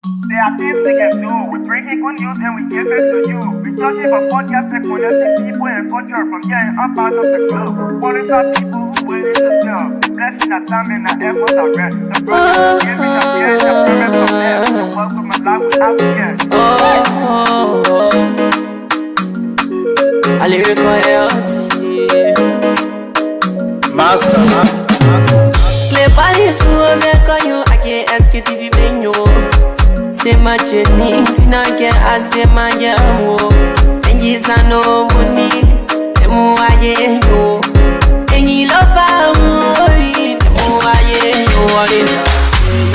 There are things we can do. We bring in good news and we give it to you. We judge it for podcast and connecting people and culture from here and up out of the globe. Qualified people who willing to serve. Blessing our time and our efforts are rest. The brothers are giving us here the promise of them. The welcome and life without fear. I lyrical Master. Play Paris, who make you again Sktv menu. Say my journey, Tina get as a man, and he's a no money, and Muaye, and he love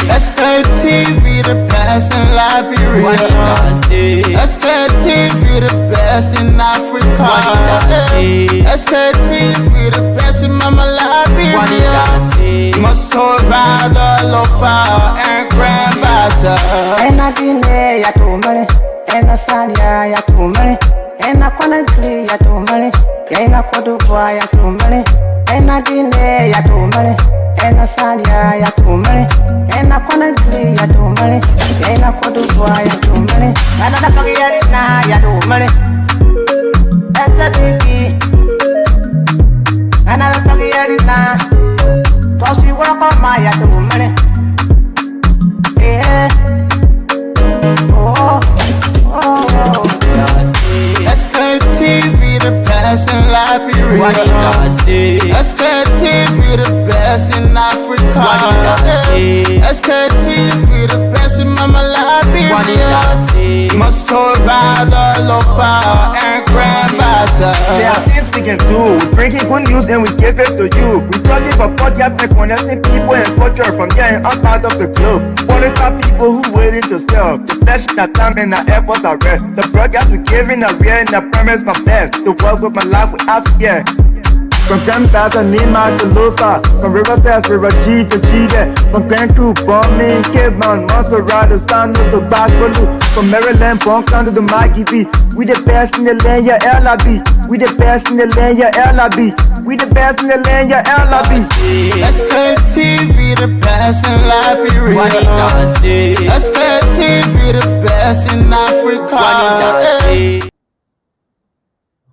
Sktv, the best in Liberia. Sktv, the best in Africa. Sktv, the best in Mama Liberia. Muscle Rider, Lofa, and Grandmaster. And I didn't ya to money, and I said ya to money, and I can't play ya to money, and I could go ya to money, and I didn't ya to money, and I said ya to money, and I can't play ya to money, and I could go ya to money, and I forget it now ya to money. That's the baby, and I forget it now. Cause you walk on my ya to money. Yeah. Sktv, the best in Liberia. Sktv, the best in Africa. Sktv, the best in Mama Liberia. Muscle Rider, Lopa, and Grandmaster. There are things we can do. We bring in good news and we give it to you. We talk it for podcast and connecting people and culture from here and up out of the globe. Qualified people who willing to serve. The blessing our time and our efforts are rest. The broadcast we giving are real and I promise my best. To work with my life without fear. From Grandfather Nima to Lusa, from Riverside, River G to Chile, from Grand Crew, Bombing, Cape Mount, Montserrat, Sano to Backwater, from Maryland, Bonkan to the Mikey B. We the best in the land, yeah, LIB. We the best in the land, yeah, LIB. We the best in the land, yeah, LIB. Sktv, the best in Liberia. Sktv, the best in Africa.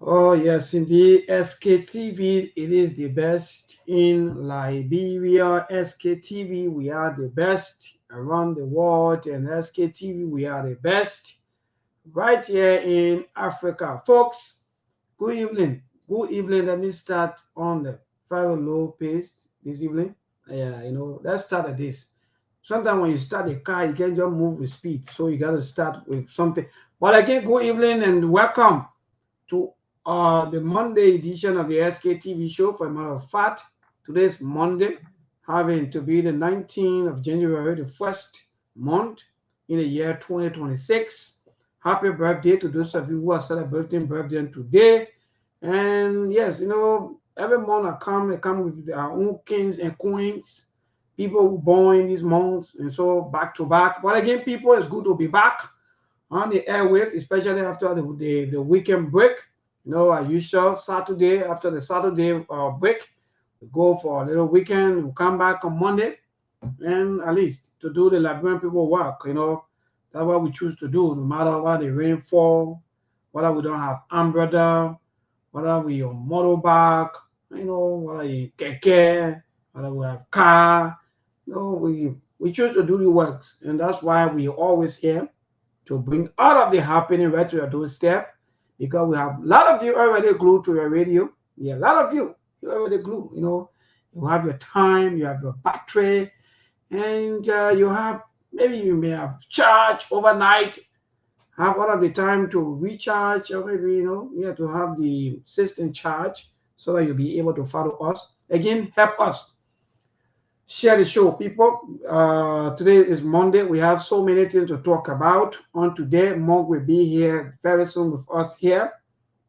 Oh yes, indeed, Sktv, it is the best in Liberia. Sktv, we are the best around the world, and Sktv, we are the best right here in Africa. Folks, good evening. Good evening. Let me start on the very low pace this evening. Yeah, let's start at this. Sometimes when you start a car, you can't just move with speed, so you got to start with something. But again, good evening and welcome to the Monday edition of the Sktv show. For a matter of fact, today's Monday, having to be the 19th of January, the first month in the year 2026. Happy birthday to those of you who are celebrating birthday today. And yes, every month I come with our own kings and queens, people who born in these months, and so back to back. But again, people, it's good to be back on the airwave, especially after the weekend break. As usual, Saturday, after the Saturday break, we go for a little weekend. We come back on Monday, and at least to do the Liberian people work. That's what we choose to do, no matter what the rainfall, whether we don't have umbrella, whether we on motorbike, whether you keke, whether we have car. We choose to do the work, and that's why we always here to bring all of the happening right to your doorstep. Because we have a lot of you already glued to your radio. Yeah, a lot of you already glued. You have your time, you have your battery, and maybe you may have charge overnight, have all of the time to recharge, or maybe you have to have the system charge so that you'll be able to follow us. Again, help us. Share the show, people. Today is Monday. We have so many things to talk about. On today, Monk will be here very soon with us here.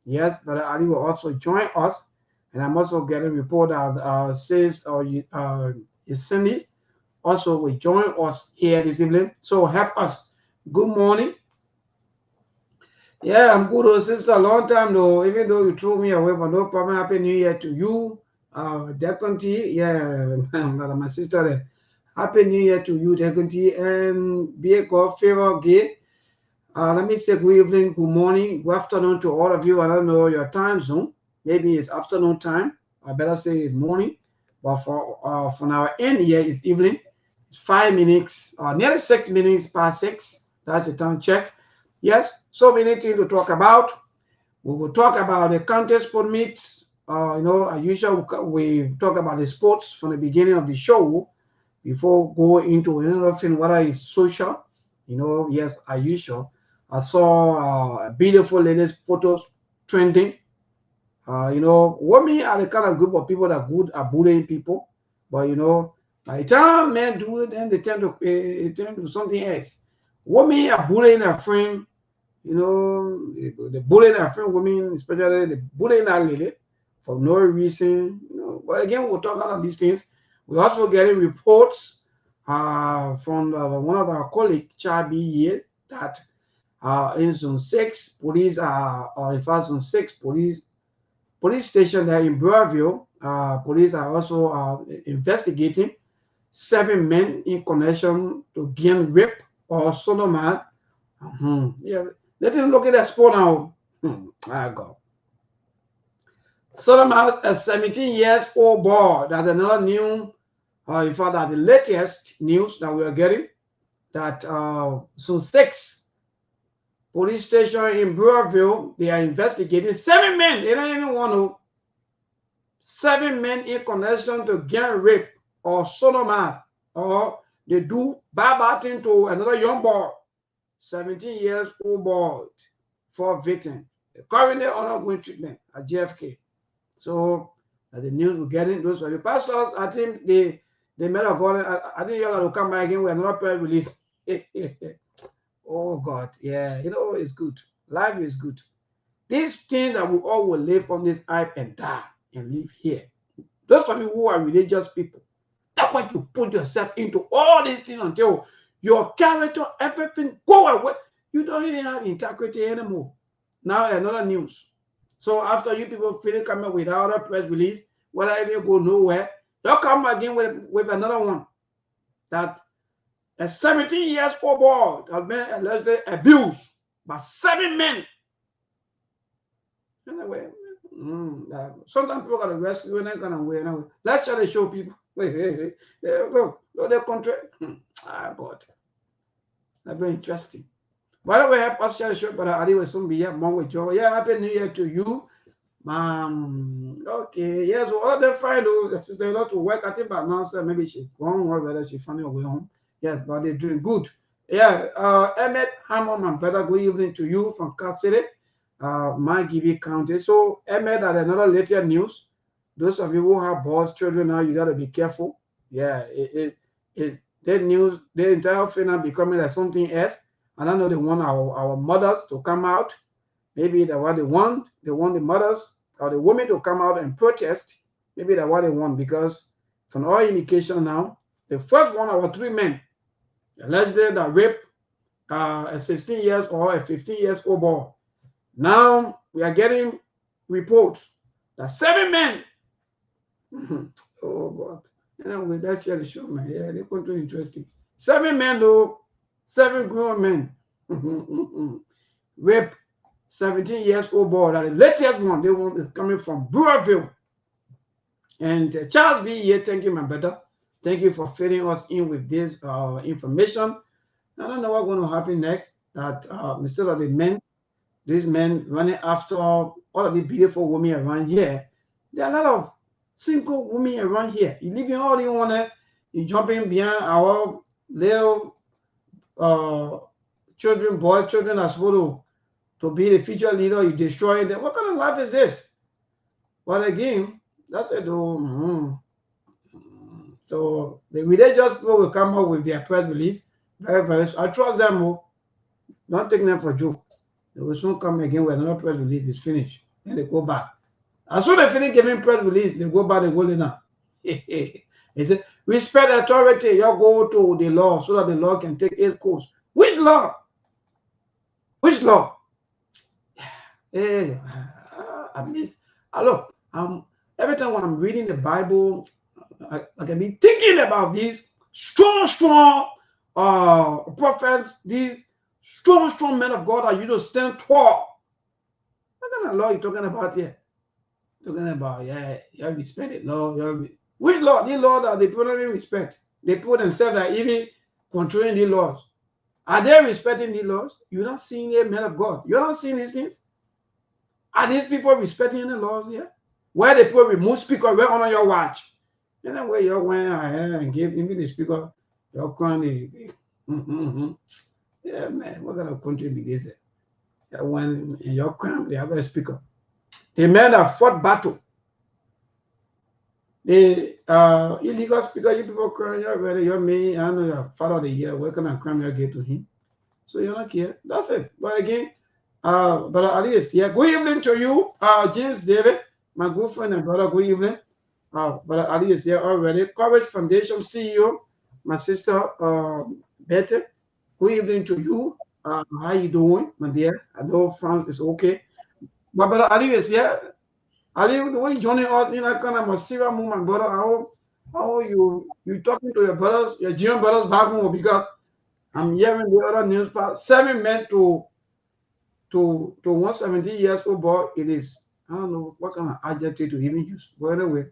Yes, Brother Ali will also join us. And I'm also getting a report that says Cindy also will join us here this evening. So help us. Good morning. Yeah, I'm good, oh, sister. A long time though, even though you threw me away, but no problem. Happy New Year to you. Definitely, yeah, my sister there. Happy New Year to you, Degunti, and be a God favor gay. Let me say good evening, good morning, good afternoon to all of you. I don't know your time zone. Maybe it's afternoon time. I better say it's morning. But from our end here, it's evening. It's 5 minutes, nearly 6 minutes past 6. That's the time check. Yes, so many things to talk about. We will talk about the county sport meets. As usual, we talk about the sports from the beginning of the show before going into another thing, whether it's social. Yes, as usual. I saw beautiful ladies' photos trending. Women are the kind of group of people that are good at bullying people. But, by the time men do it, then they tend to something else. Women are bullying their friend. The bullying their friend, women, especially the bullying that lady for no reason. But again, we'll talk about these things. We're also getting reports from one of our colleagues, Chabi, here, that in Zone 6, police are, in fact, Zone 6 police station there in Brazil, police are also investigating 7 men in connection to gang rape or sodomite. Yeah, let him look at that sport now. I go. Sodomite, a 17 years old boy. That's another new, in fact, that's the latest news that we are getting. That Zone 6 police station in Brewerville, they are investigating 7 men. They don't even want to. 7 men in connection to gang rape or sodomite, or they do bad thing to another young boy, 17 years old boy, for victim. Currently undergoing treatment at JFK. So the news we're getting, those are the pastors. I think they made a God. I think you're going to come back again with another prayer release. Oh God, yeah, it's good. Life is good. This thing that we all will live on this earth and die and live here. Those of you who are religious people, that's why you put yourself into all these things until your character, everything go away. You don't even have integrity anymore. Now another news. So after you people finish coming without a press release, whether you go nowhere, they'll come again with another one. That a 17 years old boy has been allegedly abused by 7 men. Anyway, sometimes people got to rescue, we're not going to win. Anyway, let's try to show people. There you go. They're contract. God. That's very interesting. By the way, help us share the show, but I will soon be here. Mom with Joe. Yeah, happy New Year to you. Okay, yeah, so all the fine, the sister, a lot to work. I think by now, so maybe she's gone or whether she's finding her way home. Yes, but they're doing good. Yeah, Emmett Hammond, my brother, good evening to you from Car City, Margibi County. So, Emmett, at another later news, those of you who have boys, children now, you got to be careful. Yeah, that news, the entire thing are becoming like something else. And I know they want our mothers to come out. Maybe that's what they want. They want the mothers or the women to come out and protest. Maybe that's what they want, because from all indication now, the first one our 3 men allegedly that rape a 16 years or a 15 years old boy. Now we are getting reports that 7 men. Oh God! Anyway, that's share the show, man. Yeah, they're going to interesting. 7 men though, 7 grown men rape 17 years old boy. That the latest one they want is coming from Brewerville. And Charles B here, thank you, my brother. Thank you for filling us in with this information. I don't know what's going to happen next. That instead of these men running after all of the beautiful women around here, there are a lot of single women around here. You leaving all you want, you jumping behind our little children are supposed to be the future leader. You destroy them. What kind of life is this? But again, that's it. So the religious people will come up with their press release. Very, very. I trust them more. Don't take them for a joke. They will soon come again when another press release is finished. Then they go back. As soon as they finish giving press release, they go back and go now. They say, respect authority. You go to the law so that the law can take its course. Which law? Which law? I miss. Look, every time when I'm reading the Bible, I can be thinking about this strong prophets, these strong men of God are you to stand tall. What kind of law you talking about here? Talking about, yeah, you have respect it, law. Which law? The law that they don't even respect. They put themselves are even controlling the laws. Are they respecting the laws? You're not seeing the men of God. You're not seeing these things. Are these people respecting the laws here? Where the people remove speaker right on your watch? You know where you went ahead and give even the speaker your crown. Yeah, man, what kind of country be this? When in your crown, the other speaker. The men that fought battle. The illegal speaker, you people crying, you're me, I know your father of the year, where can I crime you get to him? So you're not here. That's it. But again, Brother Ali is here. Good evening to you, James David, my good friend and brother. Good evening. Brother Ali is here already. Courage Foundation CEO, my sister Betty. Good evening to you. How you doing, my dear? I know France is okay. But Brother Ali is here. Ali, the way you joining us in that kind of a serious movement, brother. How you talking to your brothers, your junior brothers back home? Because I'm hearing the other news part. 7 men to 170 years old boy. It is, I don't know what kind of adjective to even use. But anyway,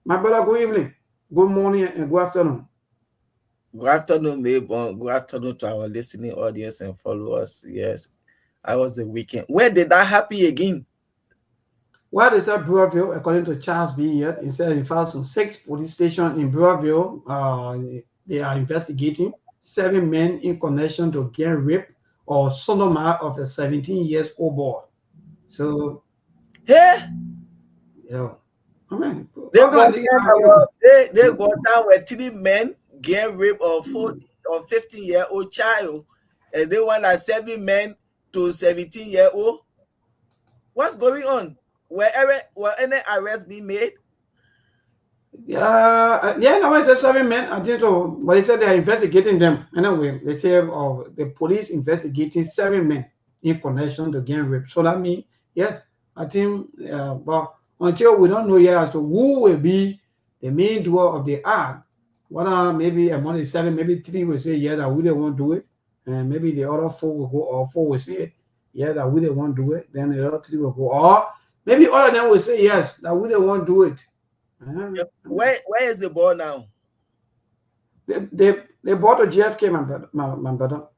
my brother, good evening, good morning, and good afternoon. Good afternoon, Maybon. Good afternoon to our listening audience and followers. Yes, I was the weekend. Where did that happen again? Well, they said Brewerville, according to Charles B. Yet, it said in 2006 police station in Brewerville, they are investigating 7 men in connection to gang rape or sodomite of a 17 years old boy. So, Hey, yeah, I mean, they got down with 3 men gang rape of 14 or 15-year-old child, and they want like 7 men to 17-year-old. What's going on? Were any arrests being made? Yeah, no, it's a 7 men. I think so. But they said they are investigating them. Anyway, they say the police investigating 7 men in connection to gang rape. So that means, yes, I think, but until we don't know yet as to who will be the main doer of the act, whether maybe among the 7, maybe 3 will say, yeah, that we don't want to do it. And maybe the other 4 will go, or 4 will say, yeah, that we don't want to do it. Then the other 3 will go, or maybe all of them will say, yes, that we don't want to do it. Where is the ball now? They bought a GFK, my brother.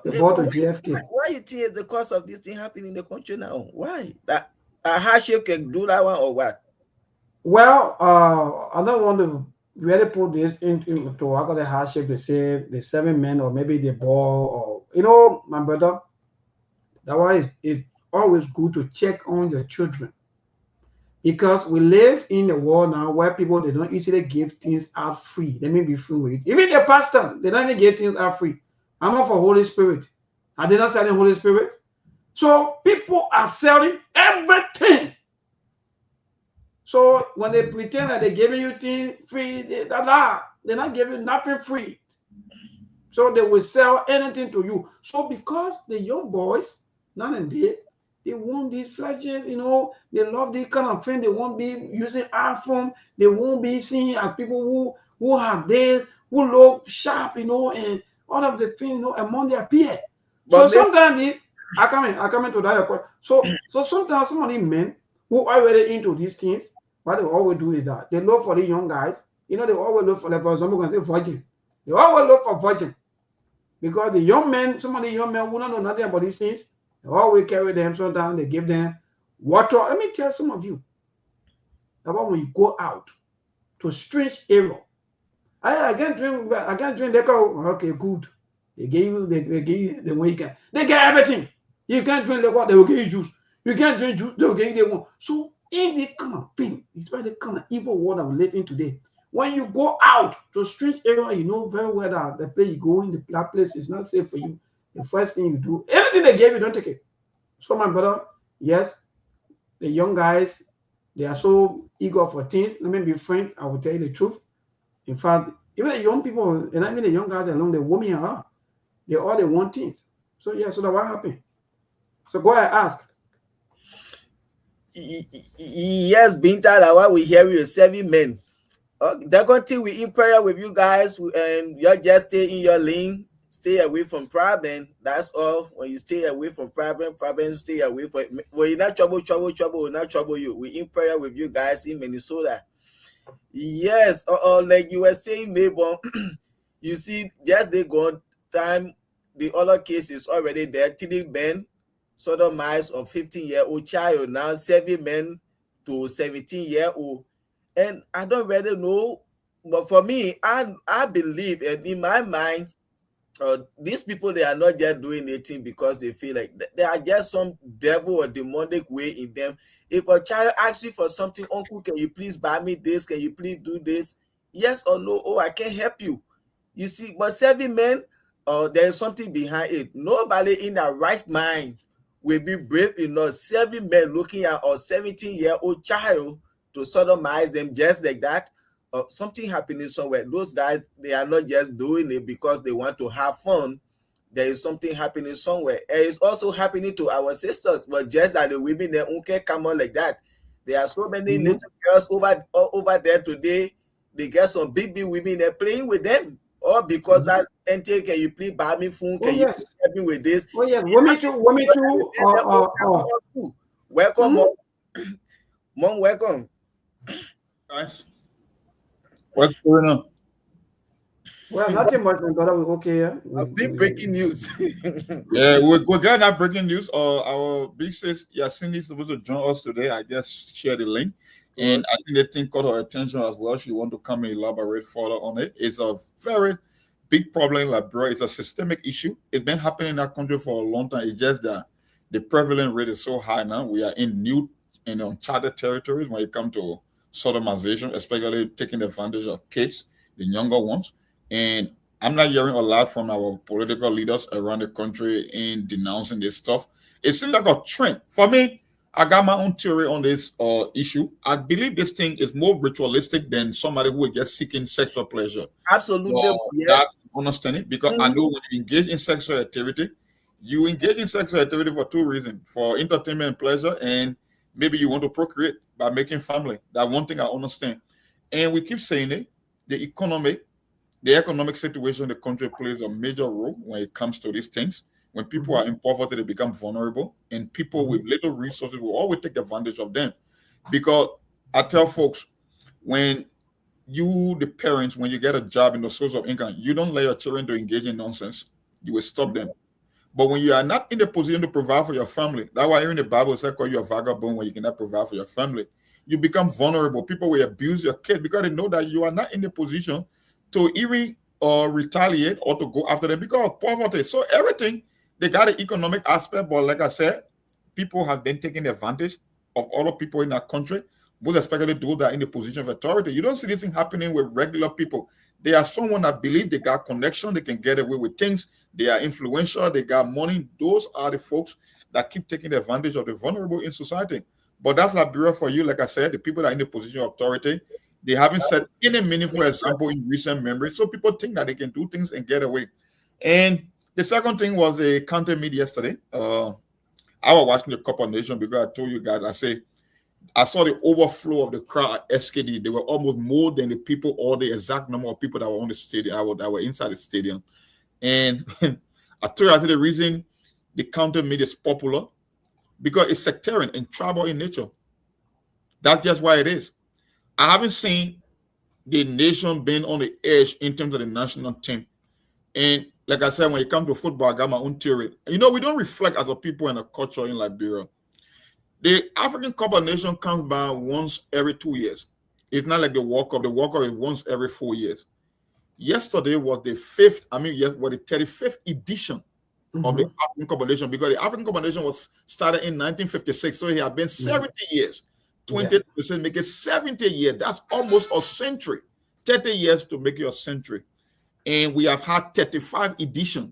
They bought a GFK. Why you think is the cause of this thing happening in the country now? Why? That a hardship can do that one or what? Well, I don't want to really put this into the hardship. They say the 7 men, or maybe the ball, or my brother. That's why it's always good to check on your children. Because we live in a world now where people, they don't easily give things out free. They may be free with it. Even the pastors, they don't even give things out free. I'm not for Holy Spirit. Are they not selling Holy Spirit? So people are selling everything. So when they pretend that they're giving you things free, they're not giving nothing free. So they will sell anything to you. So because the young boys, none and they won't be flashing, they love this kind of thing. They won't be using iPhone. They won't be seen as people who have this, who look sharp, and all of the things, among their peers. So sometimes I come into that. So sometimes some of the men who are already into these things, what they always do is that they look for the young guys. They always look for, like, for example, can say virgin. They always look for virgin. Because the young men, some of the young men who don't know nothing about these things, they always carry them sometimes, they give them water. Let me tell some of you about when you go out to strange area. I can't drink liquor. Okay, good. They give you the way you can. They get everything. You can't drink liquor, they will give you juice. You can't drink juice, they will give you the one. So in this kind of thing, it's the kind of evil world that we live in today. When you go out to strange area, you know very well that the place you go in, that place is not safe for you. The first thing you do, everything they gave you, don't take it. So my brother, yes, the young guys, they are so eager for things. Let me be frank, I will tell you the truth. In fact, even the young people, and even the young guys alone, the women are, they want things. So yeah, so that what happened? So go ahead, ask. Yes, Binta, that why we hear you 7 men Definitely, we in prayer with you guys, and you just stay in your lane, stay away from problem. That's all. When you stay away from problems stay away from. When you not trouble will not trouble you. We in prayer with you guys in Minnesota. Yes, like you were saying, Mabel, you see, just they gone time, the other case is already there. 3 men sodomized of 15-year-old child, now 7 men to 17-year-old. And I don't really know, but for me, I believe, and in my mind, these people, they are not just doing anything because they feel like there are just some devil or demonic way in them. If a child asks you for something, uncle, can you please buy me this? Can you please do this? Yes or no? Oh, I can help you. You see, but 7 men, there is something behind it. Nobody in their right mind will be brave enough. 7 men looking at a 17-year-old child to sodomize them just like that. Something happening somewhere. Those guys, they are not just doing it because they want to have fun. There is something happening somewhere. And it's also happening to our sisters, but just that the women, they don't come on like that. There are so many little girls over there today. They get some big women, they're playing with them. Or because that NT, can you please buy me phone? Can you please help me with this? Oh yes, women too. Welcome, mom. Mom, welcome. Guys, what's going on? Well, nothing much, my brother. We're okay, yeah. Big breaking news. Yeah, we're getting that breaking news. Our big sis Yasin is supposed to join us today. I just shared the link, and I think the thing caught her attention as well. She want to come and elaborate further on it. It's a very big problem, like bro. It's a systemic issue. It's been happening in that country for a long time. It's just that the prevalent rate is so high now. We are in new and uncharted territories when it comes to sodomization, especially taking advantage of kids, the younger ones. And I'm not hearing a lot from our political leaders around the country in denouncing this stuff. It seems like a trend. For me, I got my own theory on this issue. I believe this thing is more ritualistic than somebody who is just seeking sexual pleasure. Absolutely, yes. That's understanding, because I know when you engage in sexual activity, you engage in sexual activity for two reasons: for entertainment and pleasure, and maybe you want to procreate by making family. That one thing I understand. And we keep saying it, the economic situation in the country plays a major role when it comes to these things. When people are in poverty, they become vulnerable, and people with little resources will always take advantage of them. Because I tell folks, when you, the parents, when you get a job in the source of income, you don't let your children to engage in nonsense. You will stop them. But when you are not in the position to provide for your family, that's why here in the Bible it says call you a vagabond when you cannot provide for your family. You become vulnerable. People will abuse your kid because they know that you are not in the position to even retaliate or to go after them because of poverty. So everything, they got an economic aspect, but like I said, people have been taking advantage of other people in our country, most especially those that are in the position of authority. You don't see this thing happening with regular people. They are someone that believe they got connection, they can get away with things, they are influential, they got money. Those are the folks that keep taking advantage of the vulnerable in society. But that's Liberia for you. Like I said, the people that are in the position of authority, they haven't set any meaningful example in recent memory. So people think that they can do things and get away. And the second thing was a counter meet yesterday. I was watching the Cup of Nations because I told you guys, I saw the overflow of the crowd at SKD. They were almost more than the people, or the exact number of people that were on the stadium, that were inside the stadium. And I told you, the reason the counter meet is popular, because it's sectarian and tribal in nature. That's just why it is. I haven't seen the nation being on the edge in terms of the national team. And like I said, when it comes to football, I got my own theory. We don't reflect as a people and a culture in Liberia. The African Cup of Nations comes by once every 2 years. It's not like the World Cup. The World Cup is once every 4 years. Yesterday was the 35th edition of the African Cup of Nations, because the African Cup of Nations was started in 1956. So it has been 70 years. 20% make it 70 years. That's almost a century. 30 years to make it a century. And we have had 35 editions.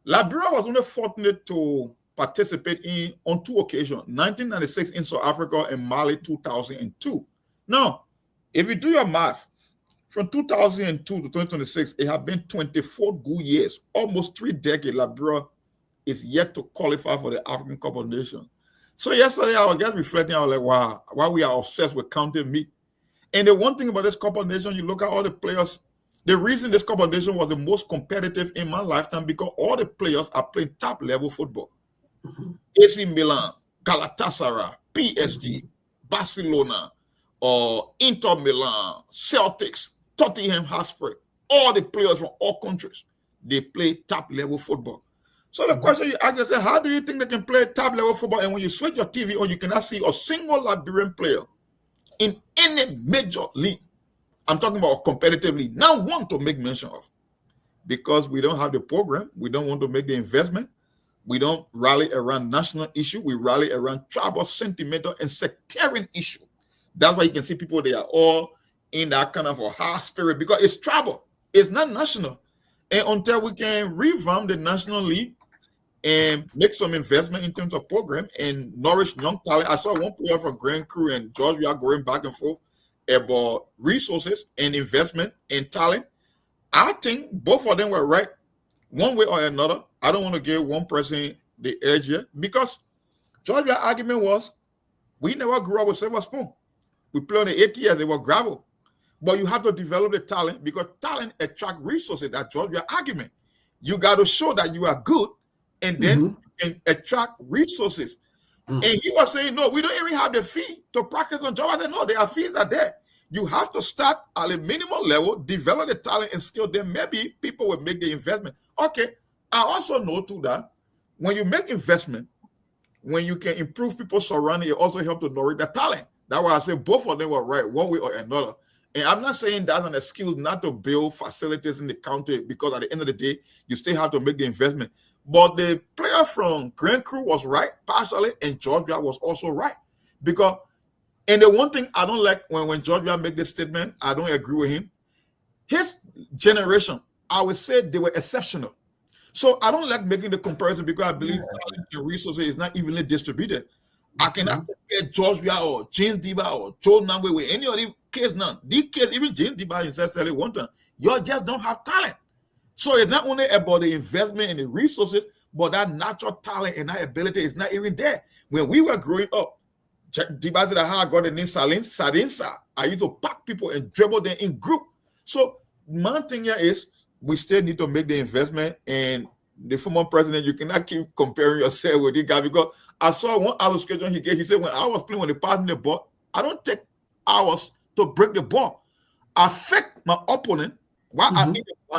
Liberia was only fortunate to participate on 2 occasions, 1996 in South Africa and Mali 2002. Now, if you do your math, from 2002 to 2026, it has been 24 good years, almost 3 decades. Liberia is yet to qualify for the African Cup of Nations. So yesterday, I was just reflecting, I was like, wow, why we are obsessed with counting meat. And the one thing about this Cup of Nations, you look at all the players. The reason this Cup of Nations was the most competitive in my lifetime because all the players are playing top level football. AC Milan, Galatasaray, PSG, Barcelona, or Inter Milan, Celtics, Tottenham Hotspur, all the players from all countries, they play top level football. So the question you ask yourself, how do you think they can play top level football? And when you switch your TV on, you cannot see a single Liberian player in any major league. I'm talking about competitive league. Not one to make mention of. Because we don't have the program, we don't want to make the investment. We don't rally around national issue. We rally around tribal, sentimental, and sectarian issue. That's why you can see people, they are all in that kind of a high spirit because it's tribal. It's not national. And until we can revamp the National League and make some investment in terms of program and nourish young talent. I saw one player from Grand Cru and George, we are going back and forth about resources and investment and talent. I think both of them were right one way or another. I don't want to give one person the edge here because Georgia's argument was we never grew up with silver spoon. We play on the ATS, they were gravel. But you have to develop the talent because talent attract resources. That's Georgia's argument. You got to show that you are good and then you can attract resources. And he was saying, no, we don't even have the fee to practice on Georgia. I said, no, there are fees are there. You have to start at a minimum level, develop the talent and skill, then maybe people will make the investment. Okay, I also know too that when you make investment, when you can improve people's surrounding, it also helps to nourish the talent. That's why I say both of them were right, one way or another. And I'm not saying that's an excuse not to build facilities in the county because at the end of the day, you still have to make the investment. But the player from Grand Cru was right, partially, and Georgia was also right. Because, and the one thing I don't like when Georgia make this statement, I don't agree with him. His generation, I would say they were exceptional. So I don't like making the comparison because I believe talent and resources is not evenly distributed. I cannot compare Georgia or James Diba or Joe Nangwe with any of these kids now. These kids, even James Diba himself said it one time, you just don't have talent. So it's not only about the investment and the resources, but that natural talent and that ability is not even there. When we were growing up, Diba said how I got the name Sadinsa. I used to pack people and dribble them in group. So my thing here is we still need to make the investment, and the former president, you cannot keep comparing yourself with this guy because I saw one illustration he gave. He said, when I was playing, when they passed me the ball, I don't take hours to break the ball. I fake my opponent while I'm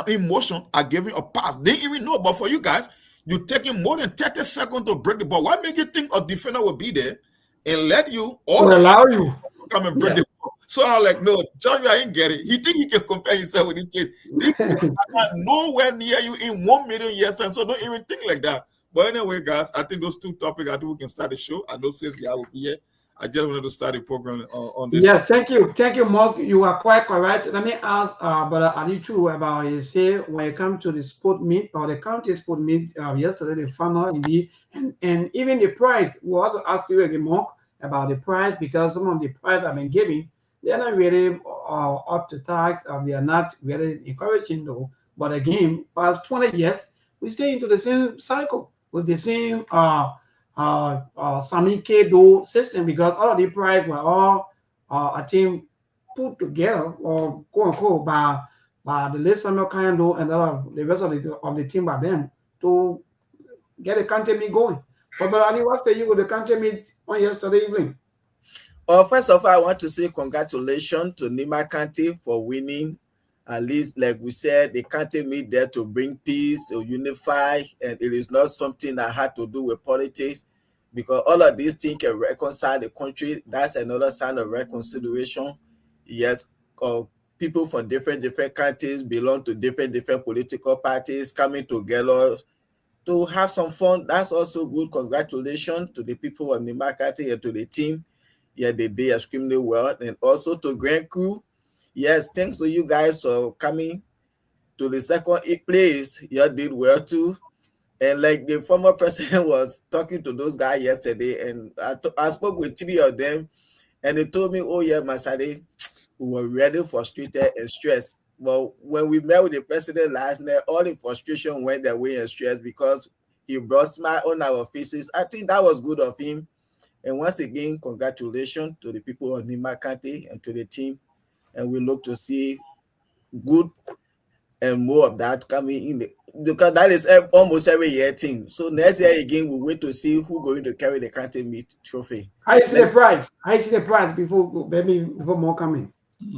in motion. I give him a pass. They didn't even know. But for you guys, you're taking more than 30 seconds to break the ball. Why make you think a defender will be there and let you or allow you come and break the ball? So I'm like, no, George, I ain't get it. He think he can compare himself with these kids. These kids are nowhere near you in 1 million years time, so don't even think like that. But anyway, guys, I think those two topics, I think we can start the show. I know since I will be here. I just wanted to start the program on this. Yes, thank you, Mark. You are quite correct. Let me ask Brother Adichu about his say when it comes to the sport meet or the county sport meet yesterday, the final indeed, and even the prize. We also asked you again, Mark, about the prize because some of the prize I've been giving, they're not really up to tax. They are not really encouraging though. But again, past 20 years, we stay into the same cycle with the same Sami Kedo system because all of the prize were all I think put together or quote unquote by the late Samuel Kando and the rest of the team by them to get the country meet going. But Ali, what say you with the country meet on yesterday evening? Well, first of all, I want to say congratulations to Nima County for winning. At least, like we said, the county meet there to bring peace, to unify, and it is not something that had to do with politics, because all of these things can reconcile the country. That's another sign of reconciliation. Yes, people from different countries belong to different political parties coming together to have some fun. That's also good. Congratulations to the people of Nima County and to the team. Yeah, they did extremely well. And also to Grand Cru. Yes, thanks to you guys for coming to the second place. You did well too. And like the former president was talking to those guys yesterday, and I spoke with 3 of them, and they told me, oh yeah, Masade, we were really frustrated and stressed. But when we met with the president last night, all the frustration went away and stress because he brought smile on our faces. I think that was good of him. And once again, congratulations to the people of Nima County and to the team. and we look to see good and more of that coming in because that is almost every year thing. So next year again, we wait to see who going to carry the county meet trophy. I see the price. I see the price before more coming.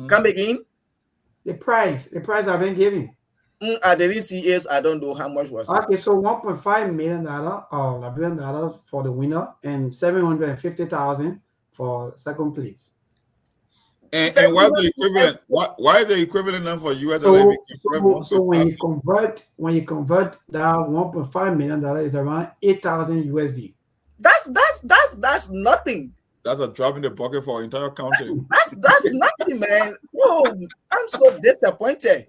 Come again. The price I've been giving. At the CAs, I don't know how much was it. Okay, so $1.5 million or $1 billion for the winner and $750,000 for second place. And why the equivalent? Why the equivalent now for US? So when you convert that $1.5 million is around 8,000 USD. That's nothing. That's a drop in the bucket for entire county. That's nothing, man. Oh, I'm so disappointed.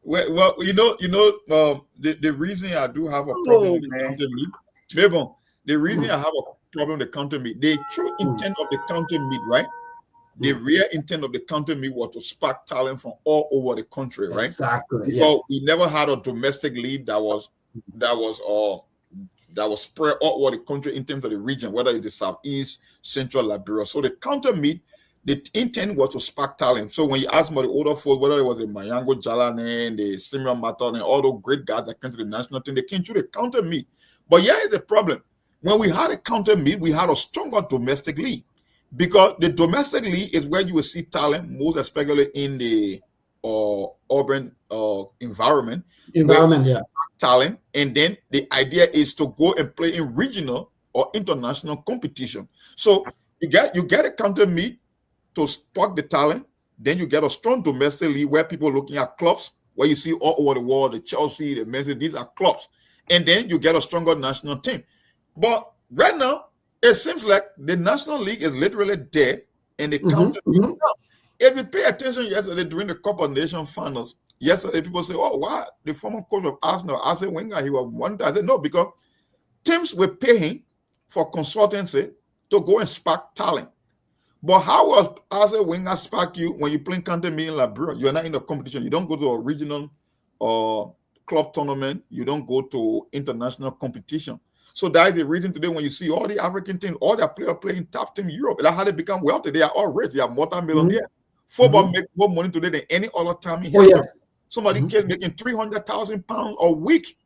Well, the reason I do have a problem with the county meet, maybe the reason I have a problem with the county meet, the true intent of the county meet, right? The real intent of the county meet was to spark talent from all over the country, right? Exactly. Because we never had a domestic league that was spread all over the country in terms of the region, whether it's the Southeast, Central, Liberia. So the county meet, the intent was to spark talent. So when you ask about the older folks, whether it was the Mayango Jalane, the Simeon Maton, and all those great guys that came to the national team, they came to the county meet. But yeah, it's a problem. When we had a county meet, we had a stronger domestic league. Because the domestic league is where you will see talent, most especially in the urban environment. Yeah. Talent, and then the idea is to go and play in regional or international competition. So you get a county meet to spark the talent. Then you get a strong domestic league where people are looking at clubs, where you see all over the world, the Chelsea, the Messi, these are clubs. And then you get a stronger national team. But right now, it seems like the National League is literally dead and the county league. Now, if you pay attention yesterday during the Cup of Nations finals, yesterday people say, oh, why the former coach of Arsenal, Arsene Wenger, he was one time. I said, no, because teams were paying for consultancy to go and spark talent. But how was Arsene Wenger spark you when you play county meet in Liberia? You're not in a competition. You don't go to a regional club tournament. You don't go to international competition. So that is the reason today when you see all the African teams, all their players playing top team Europe, that's how they become wealthy. They are all rich. They are multi-millionaires. Football makes more money today than any other time in history. Somebody kids making £300,000 a week.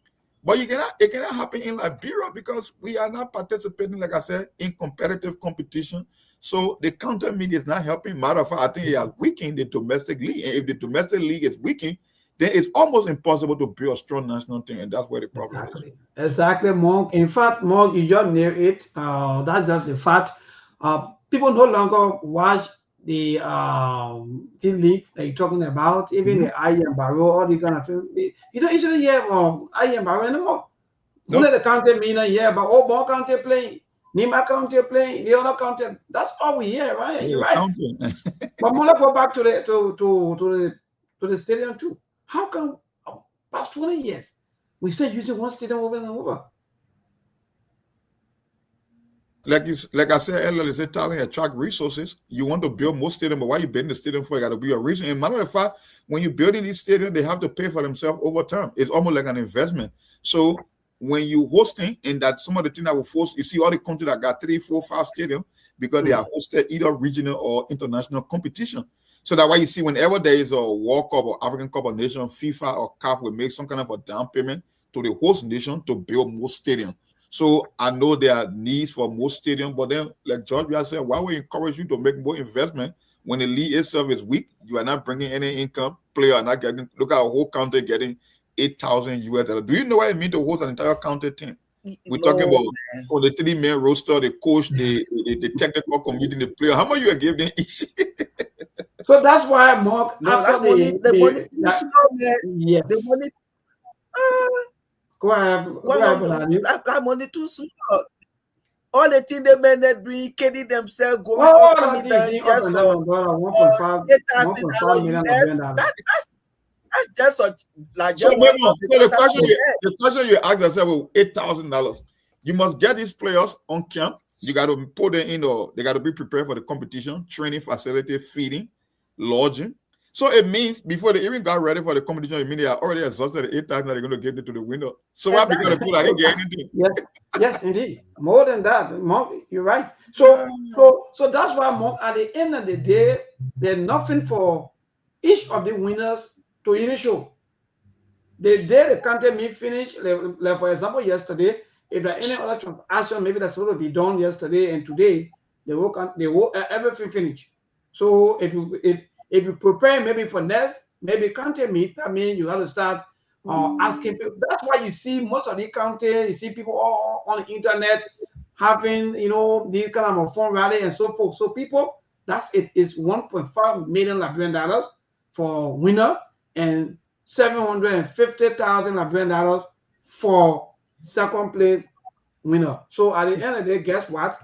But it cannot happen in Liberia because we are not participating, like I said, in competitive competition. So the counter media is not helping. Matter of fact, I think it has weakened the domestic league. And if the domestic league is weakened, then it's almost impossible to build a strong national team, and that's where the problem is. Exactly, Monk. In fact, Monk, you just nailed it. That's just the fact. People no longer watch the team leagues that you're talking about, even the IM Barrow, all the kind of things. You don't usually hear IM Barrow anymore. One of the county meaner, but all more county playing, Nima county playing, the other county. That's all we hear, right? You're right. But more go back to the stadium too. How come past 20 years we still using one stadium over and over? Like I said earlier, they say talent attract resources. You want to build more stadium, but why you building the stadium for? You got to be a reason. And matter of fact, when you're building these stadiums, they have to pay for themselves over time. It's almost like an investment. So when you hosting, and that some of the things that will force, you see all the countries that got 3, 4, 5 stadiums because they are hosted either regional or international competition. So that's why you see whenever there is a World Cup or African Cup of Nations, FIFA or CAF will make some kind of a down payment to the host nation to build more stadiums. So I know there are needs for more stadiums, but then, like George said, why would encourage you to make more investment when the league itself is weak? You are not bringing any income. Players are not getting. Look at our whole county getting 8,000 US. Do you know what it means to host an entire county team? We're talking about on the 3-man roster, the coach, the technical committee, the player. How much you give them each? So that's why Mark. The money. Go ahead. That money too small. All the things they men that doing, kidding themselves, going or coming down just that's just like. So the question you ask yourself, $8,000. You must get these players on camp. You got to put them in, or they got to be prepared for the competition, training facility, feeding, lodging. So it means before they even got ready for the competition, it means they are already exhausted the 8 times that they're going to get into the window. So why because the people that didn't get anything? Yes, yes, indeed. More than that. You're right. So that's why at the end of the day, there's nothing for each of the winners to even show. The day the content meet finish, like for example, yesterday, if there are any other transaction, maybe that's supposed to be done yesterday and today, they will everything finish. So if you prepare maybe for next, maybe content meet, that means you have to start asking people. That's why you see most of the content, you see people all on the internet having these kind of fun rally and so forth. So people, that's it is $1.5 million Liberian dollars for winner and $750,000 Liberian dollars for second place winner. So at the end of the day, guess what?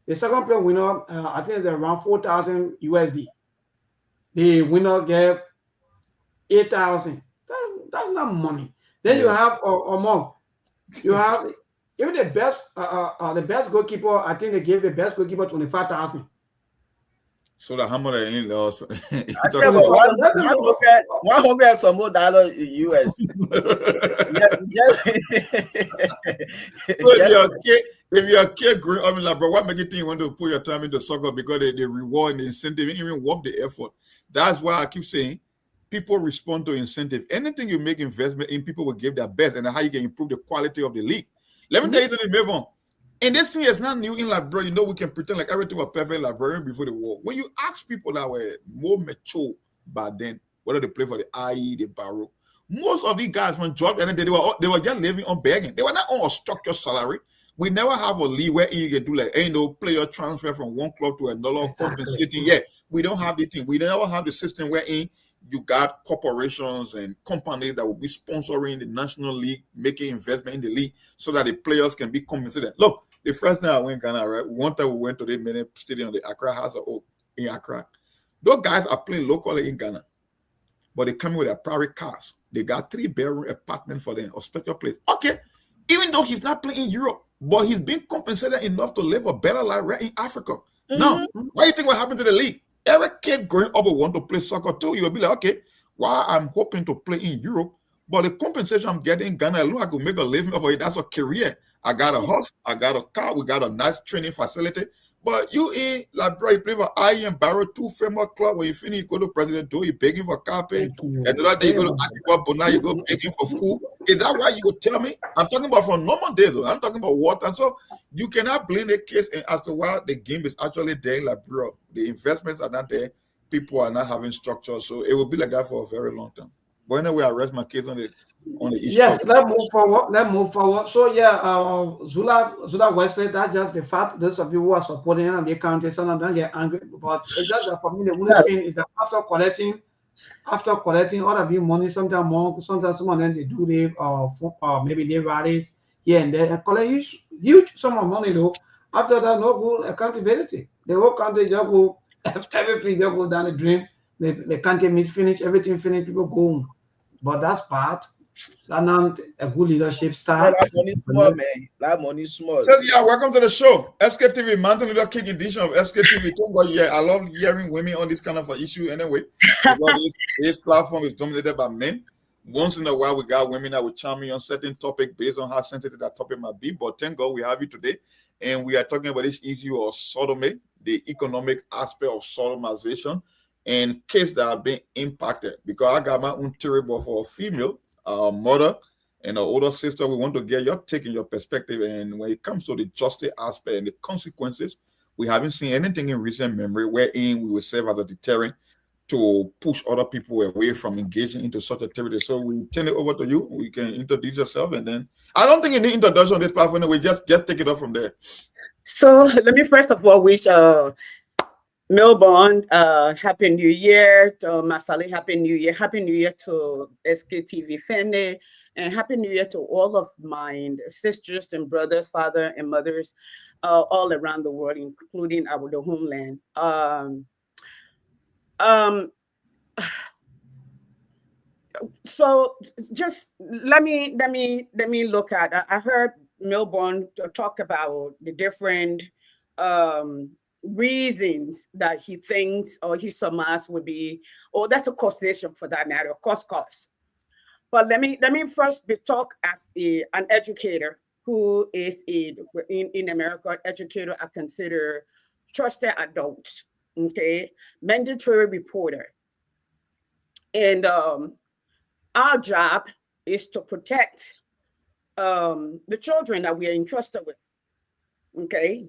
The second place winner, I think it's around 4,000 USD. The winner get 8,000. That's not money. Then you have among you have even the best goalkeeper. I think they gave the best goalkeeper 25,000. So the hammer in laws. $100 some more dollar US. If you're a kid growing up in like, bro, what make you think you want to put your time into soccer because they reward and the incentive, even worth the effort? That's why I keep saying people respond to incentive. Anything you make investment in, people will give their best, and how you can improve the quality of the league. Let me tell you something, move on. And this thing is not new in Liberia. We can pretend like everything was perfect in Liberia before the war. When you ask people that were more mature back then, whether they play for the IE, the Barrow, most of these guys when job and they were just living on begging. They were not on a structured salary. We never have a league where you can do like player transfer from one club to another, compensating. Yeah, we don't have the thing. We never have the system where you got corporations and companies that will be sponsoring the national league, making investment in the league so that the players can be compensated. Look, the first time I went Ghana, right? One time we went to the main stadium, the Accra House of Oak in Accra. Those guys are playing locally in Ghana, but they come with their private cars. They got 3-bedroom apartment for them, or special place. Okay, even though he's not playing in Europe, but he's being compensated enough to live a better life right in Africa. Now, what do you think will happen to the league? Every kid growing up will want to play soccer too. You will be like, okay, while I'm hoping to play in Europe, but the compensation I'm getting in Ghana alone, I could make a living of it. That's a career. I got a house, I got a car, we got a nice training facility. But you in like bro, you play for IE and Barrow, 2 famous club. When you finish, you go to President Do, you begging for carpet. And the other day you go to Akibabona, you go begging for food. Is that why you would tell me? I'm talking about from normal days, though. I'm talking about what. And so you cannot blame the case as to why the game is actually there in like bro. The investments are not there, people are not having structure. So it will be like that for a very long time. But anyway, I rest my case on the issue. Yes, let's move forward. So yeah, Zula Wesley, that's just the fact. Those of you who are supporting him and the county, some of them get angry, but it's just that for me, the only thing is that after collecting all of the money, sometimes some of them they do maybe they rallies here and there and collect huge sum of money though. After that, no good accountability. The whole country just go everything just go down the drain. The country meet finish, everything finish, people go home. But that's part. That's not a good leadership style. That money small, man. That money small. Yeah, welcome to the show. Sktv, Martin Luther King edition of Sktv. I love hearing women on this kind of an issue anyway. Because this platform is dominated by men. Once in a while, we got women that will chime in on certain topic based on how sensitive that topic might be. But thank God we have you today. And we are talking about this issue of sodomy, the economic aspect of sodomization, and cases that have been impacted. Because I got my own terrible for a female mother and an older sister. We want to get your take and your perspective. And when it comes to the justice aspect and the consequences, we haven't seen anything in recent memory wherein we will serve as a deterrent to push other people away from engaging into such activity. So we turn it over to you. We can introduce yourself, and then I don't think you need introduction on this platform. We just take it up from there. So let me first of all wish Melbourne Happy New Year, to Masali Happy New Year to Sktv family, and Happy New Year to all of my sisters and brothers, father and mothers, all around the world, including the homeland. So just let me look at. I heard Melbourne talk about the different reasons that he thinks or he surmises would be, or that's a causation for that matter, cause. But let me first talk as an educator who is in America. Educator I consider trusted adults, okay, mandatory reporter, and our job is to protect the children that we are entrusted with. Okay,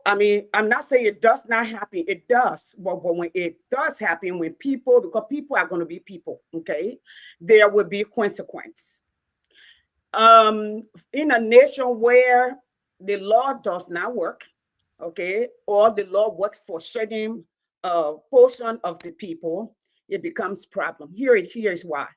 I'm not saying it does not happen. It does. But when it does happen, because people are going to be people, okay, there will be consequence. In a nation where the law does not work, okay, or the law works for certain portion of the people, it becomes problem. Here's why.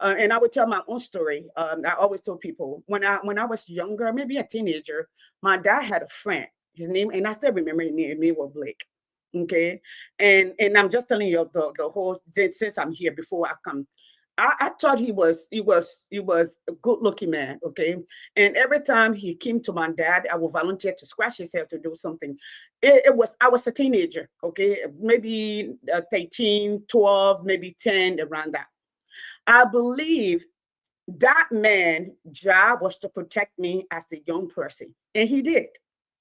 And I would tell my own story. I always tell people when I was younger, maybe a teenager, my dad had a friend. His name, and I still remember his name was Blake. Okay, and I'm just telling you the whole thing since I'm here before I come. I thought he was a good looking man. Okay, and every time he came to my dad, I would volunteer to scratch his head to do something. I was a teenager. Okay, maybe 13, 12, maybe 10, around that. I believe that man's job was to protect me as a young person. And he did.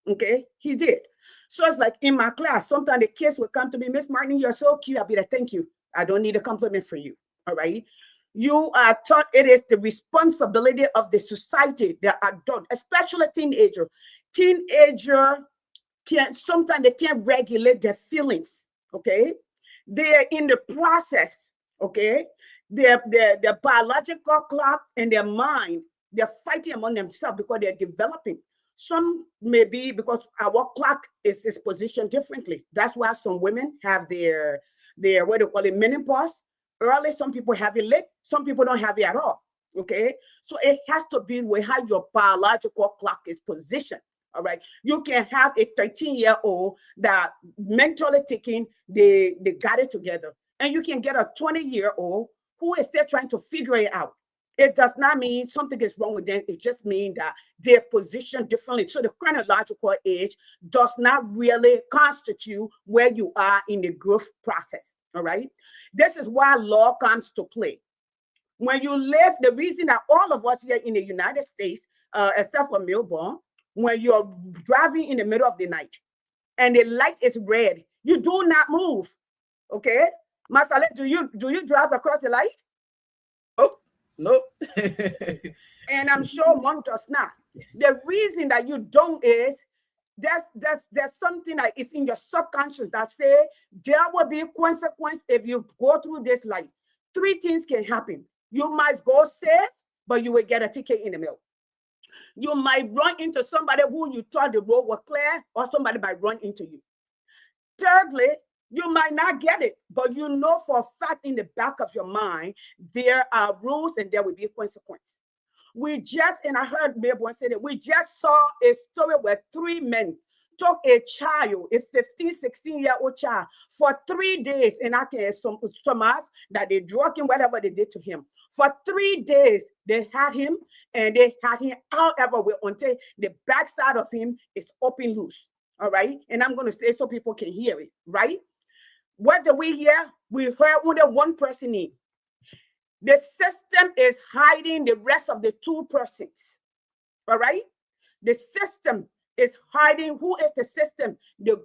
Okay, he did. So it's like in my class, sometimes the kids would come to me, Miss Martin, you're so cute. I'll be like, thank you. I don't need a compliment for you. All right. You are taught it is the responsibility of the society, the adult, especially teenager. Sometimes they can't regulate their feelings. Okay. They're in the process. Okay. Their biological clock and their mind, they're fighting among themselves because they're developing. Some may be because our clock is positioned differently. That's why some women have their what do you call it, menopause early. Some people have it late. Some people don't have it at all. Okay, so it has to be with how your biological clock is positioned. All right, you can have a 13-year-old that mentally thinking they got it together, and you can get a 20-year-old who is still trying to figure it out. It does not mean something is wrong with them. It just means that they're positioned differently. So the chronological age does not really constitute where you are in the growth process. All right. This is why law comes to play. When you live, the reason that all of us here in the United States, except for Melbourne, when you're driving in the middle of the night and the light is red, you do not move. Okay. Masale, do you drive across the light? Oh, no. And I'm sure one does not. The reason that you don't is there's something that is in your subconscious that say there will be consequence if you go through this light. 3 things can happen. You might go safe, but you will get a ticket in the mail. You might run into somebody who you thought the road was clear, or somebody might run into you. Thirdly, you might not get it, but you know for a fact in the back of your mind, there are rules and there will be a consequence. And I heard Melbourne say that we just saw a story where 3 men took a child, a 15, 16-year-old child, for 3 days. And I can surmise that they drug him, whatever they did to him. For 3 days, they had him, and they had him however until the backside of him is open loose. All right. And I'm going to say so people can hear it, right? What do we hear? We heard only one person in. The system is hiding the rest of the 2 persons. All right? The system is hiding. Who is the system? The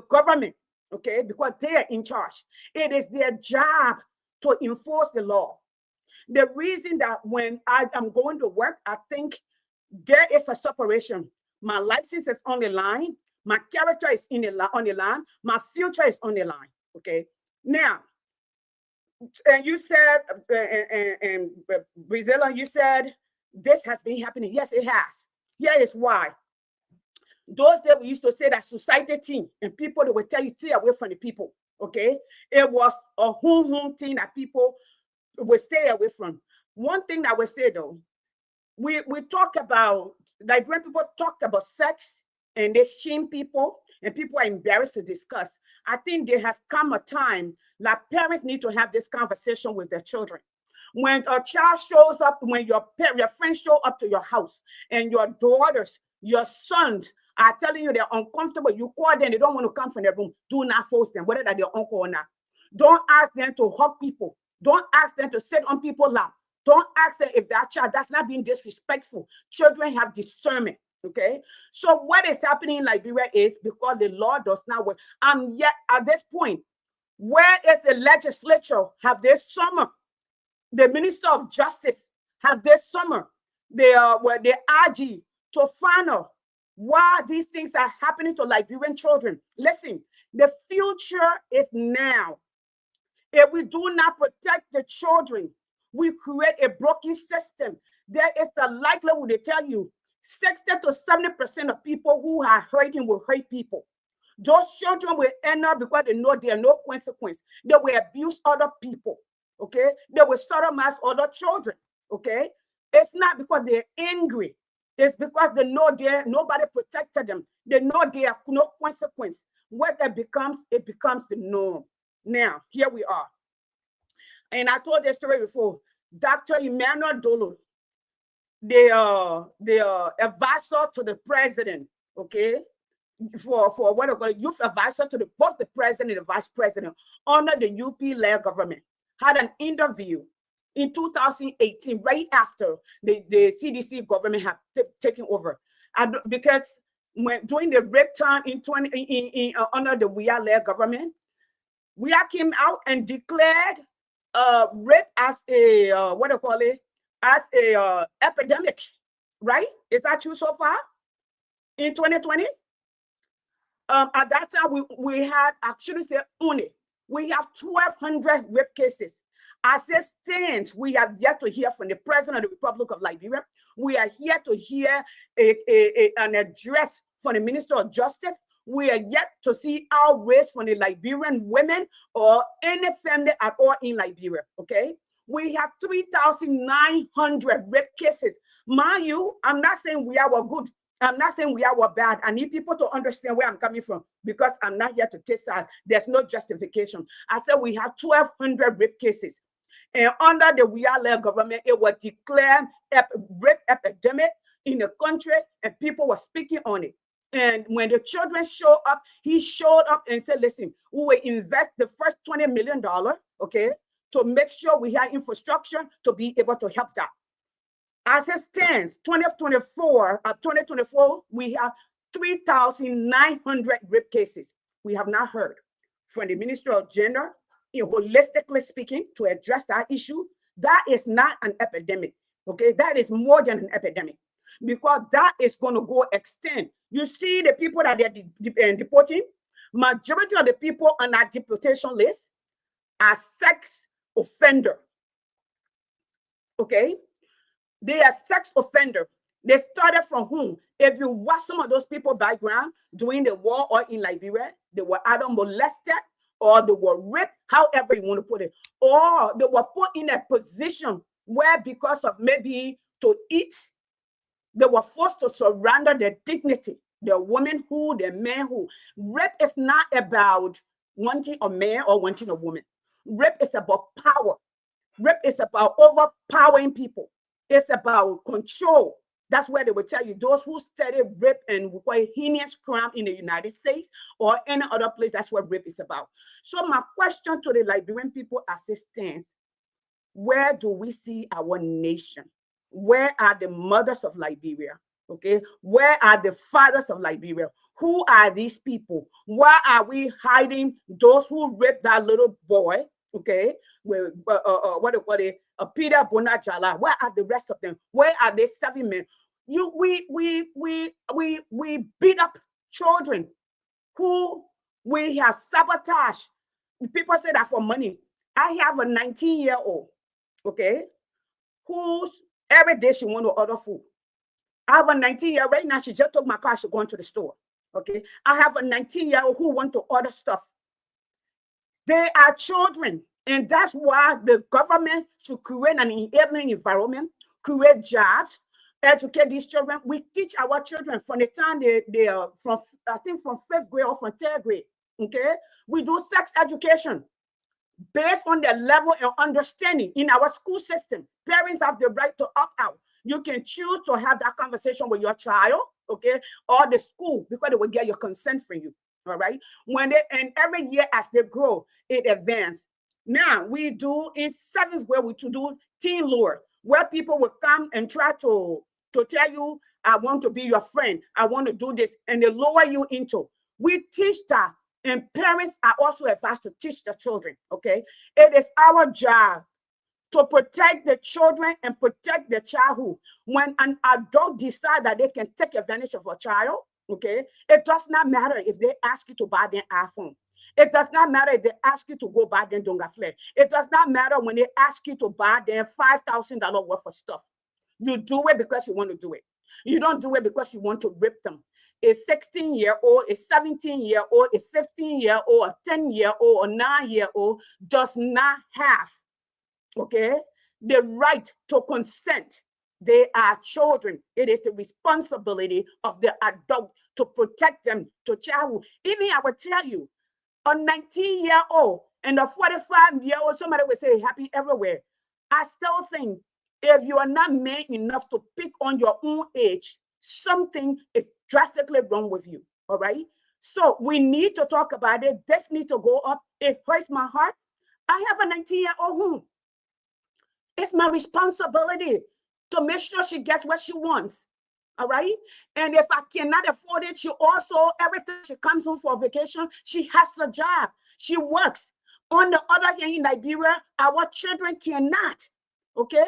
government. Okay? Because they are in charge. It is their job to enforce the law. The reason that when I am going to work, I think there is a separation. My license is on the line. My character is on the line. My future is on the line. Okay. Now, and you said, and Brazil, you said this has been happening. Yes, it has. Here is why. Those days we used to say that society thing, and people that would tell you stay away from the people. Okay. It was a home thing that people would stay away from. One thing that I would say though, we talk about, like when people talk about sex and they shame people, and people are embarrassed to discuss. I think there has come a time that parents need to have this conversation with their children. When a child shows up, when your friends show up to your house, and your daughters, your sons are telling you they're uncomfortable. You call them, they don't want to come from their room. Do not force them, whether they're your uncle or not. Don't ask them to hug people. Don't ask them to sit on people's lap. Don't ask them if that child, that's not being disrespectful. Children have discernment, okay? So what is happening in Liberia is because the law does not work. Yet at this point, where is the legislature? Have this summer, the Minister of Justice have this summer, the RG to find out why these things are happening to Liberian children. Listen, the future is now. If we do not protect the children, we create a broken system. There is the likelihood, they tell you, 60 to 70% of people who are hurting will hurt people. Those children will end up because they know there are no consequence. They will abuse other people, okay? They will sodomize other children, okay? It's not because they're angry. It's because they know nobody protected them. They know there are no consequence. What that becomes, it becomes the norm. Now, here we are. And I told this story before. Dr. Emmanuel Dolo, the advisor to the president, okay, for what I call youth advisor to both the president and the vice president under the UP-led government, had an interview in 2018, right after the CDC government had taken over. Because during the rape time under the WIA-led government, WIA came out and declared rape as a as a epidemic, right? Is that true so far? In 2020, at that time we had actually said only we have 1,200 rape cases. As it stands, we have yet to hear from the President of the Republic of Liberia. We are here to hear an address from the Minister of Justice. We are yet to see outrage from the Liberian women or any family at all in Liberia, okay? We have 3,900 rape cases. Mind you, I'm not saying we are good. I'm not saying we are bad. I need people to understand where I'm coming from because I'm not here to take sides. There's no justification. I said we have 1,200 rape cases. And under the WIA-led government, it was declared rape epidemic in the country and people were speaking on it. And when the children show up, he showed up and said, listen, we will invest the first $20 million, okay, to make sure we have infrastructure to be able to help that. As it stands, 2024, we have 3,900 rape cases. We have not heard from the Minister of Gender, holistically speaking, to address that issue. That is not an epidemic, okay? That is more than an epidemic because that is going to go extend. You see the people that they're deporting, majority of the people on that deportation list are sex offender, okay? They are sex offender. They started from whom? If you watch some of those people background during the war or in Liberia, they were either molested or they were raped, however you want to put it, or they were put in a position where because of maybe to eat, they were forced to surrender their dignity, their womanhood, their manhood. Rape is not about wanting a man or wanting a woman. Rape is about power. Rape is about overpowering people. It's about control. That's where they will tell you those who study rape and require heinous crime in the United States or any other place, that's what rape is about. So my question to the Liberian people as it stands, where do we see our nation? Where are the mothers of Liberia? Okay, where are the fathers of Liberia? Who are these people? Why are we hiding those who raped that little boy? Okay, with Peter Bonajala. Where are the rest of them? Where are they 7 men? We beat up children who we have sabotaged. People say that for money. I have a 19-year-old, okay, who's every day she want to order food. I have a 19-year-old right now. She just took my car. She's going to the store. Okay, I have a 19-year-old who want to order stuff. They are children, and that's why the government should create an enabling environment, create jobs, educate these children. We teach our children from the time they are from, I think from 5th grade or from 3rd grade. Okay, we do sex education based on their level and understanding in our school system. Parents have the right to opt out. You can choose to have that conversation with your child, okay, or the school, because they will get your consent from you. All right. And every year as they grow, it advances. Now we do in 7th grade, we to do teen lure, where people will come and try to tell you, I want to be your friend, I want to do this, and they lower you into. We teach that, and parents are also advised to teach the children. Okay, it is our job to protect the children and protect the childhood. When an adult decide that they can take advantage of a child, okay, it does not matter if they ask you to buy their iPhone. It does not matter if they ask you to go buy them Donga Flare. It does not matter when they ask you to buy them $5,000 worth of stuff. You do it because you want to do it. You don't do it because you want to rip them. A 16-year-old, a 17-year-old, a 15-year-old, a 10-year-old, a 9-year-old does not have, okay, the right to consent. They are children. It is the responsibility of the adult to protect them to childhood. Even I will tell you, a 19-year-old and a 45-year-old, somebody will say happy everywhere. I still think if you are not man enough to pick on your own age, something is drastically wrong with you. All right. So we need to talk about it. This needs to go up. It hurts my heart. I have a 19-year-old home. It's my responsibility to make sure she gets what she wants. All right. And if I cannot afford it, she also, every time she comes home for vacation, she has a job. She works. On the other hand, in Liberia, our children cannot. Okay.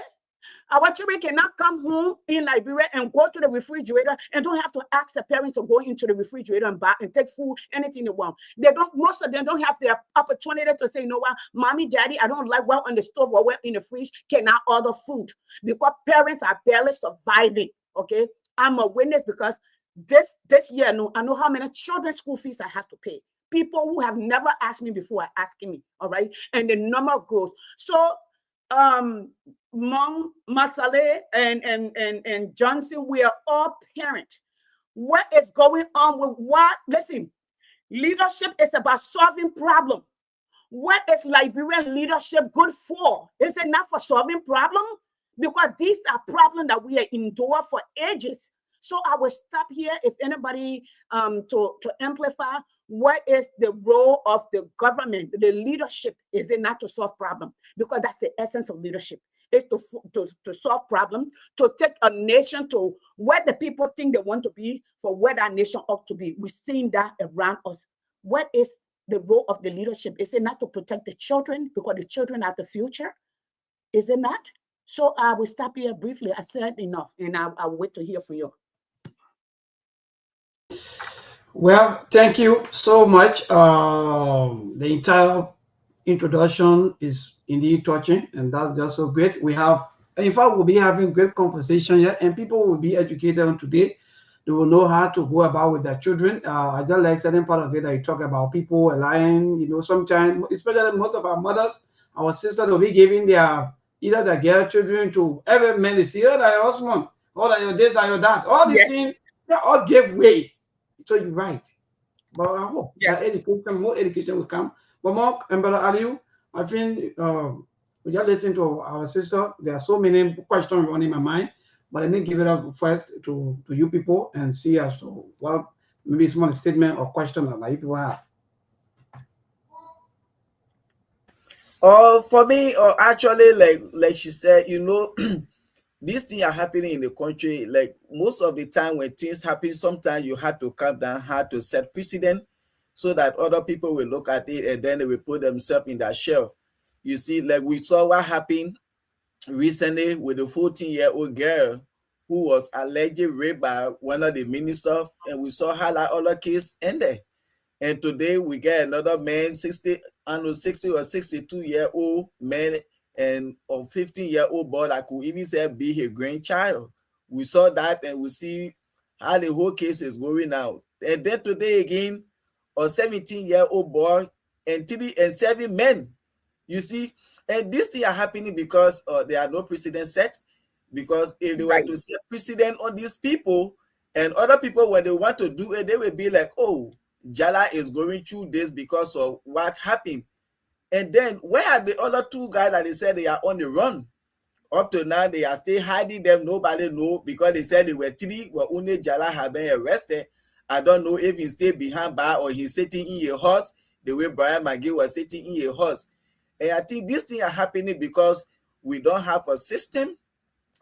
Our children cannot come home in Liberia and go to the refrigerator and don't have to ask the parents to go into the refrigerator and buy and take food, anything they want. They don't, most of them don't have the opportunity to say, you know what, mommy, daddy, I don't like what on the stove or what in the fridge, cannot order food, because parents are barely surviving. Okay. I'm a witness because this year, I know how many children's school fees I have to pay. People who have never asked me before are asking me. All right. And the number grows. So Mom, Masale, and Johnson, we are all parents. What is going on with what? Listen, leadership is about solving problems. What is Liberian leadership good for? Is it not for solving problems? Because these are problems that we have endured for ages. So I will stop here. If anybody to amplify, what is the role of the government, the leadership? Is it not to solve problems? Because that's the essence of leadership. It's to solve problems, to take a nation to where the people think they want to be, for where that nation ought to be. We've seen that around us. What is the role of the leadership? Is it not to protect the children? Because the children are the future. Is it not? So I will stop here briefly. I said enough, and I'll wait to hear from you. Well, thank you so much. The entire introduction is indeed touching, and that's just so great. We have, in fact, we'll be having great conversation here, and people will be educated on today. They will know how to go about with their children. I just like certain part of it that you talk about people lying. You know, sometimes, especially most of our mothers, our sisters will be giving their either their girl children to every man. They see, oh, that your husband, oh, that your this, that your that. All these things, they all give way. So you're right. But I hope that education, more education will come. But Mark and Brother Aliu, I think we just listen to our sister. There are so many questions running in my mind, but let me give it up first to you people and see as to what maybe small statement or question that you people have. For me, actually, like she said, you know, these things are happening in the country. Like most of the time when things happen, sometimes you have to calm down, have to set precedent so that other people will look at it and then they will put themselves in that shelf. You see, like we saw what happened recently with a 14-year-old girl who was allegedly raped by one of the ministers, and we saw how that other case ended. And today we get another man, 60 or 62-year-old man, and a 15-year-old boy that could even say be his grandchild. We saw that, and we see how the whole case is going out. And then today again, a 17-year-old boy and 7 men. You see, and these things are happening because there are no precedent set. Because if they were to set precedent on these people, and other people, when they want to do it, they will be like, oh, Jala is going through this because of what happened. And then where are the other 2 guys that they said they are on the run? Up to now, they are still hiding them. Nobody know because they said they were 3. Well, only Jala had been arrested. I don't know if he stayed behind bar or he's sitting in a horse, the way Brian McGee was sitting in a horse. And I think these things are happening because we don't have a system.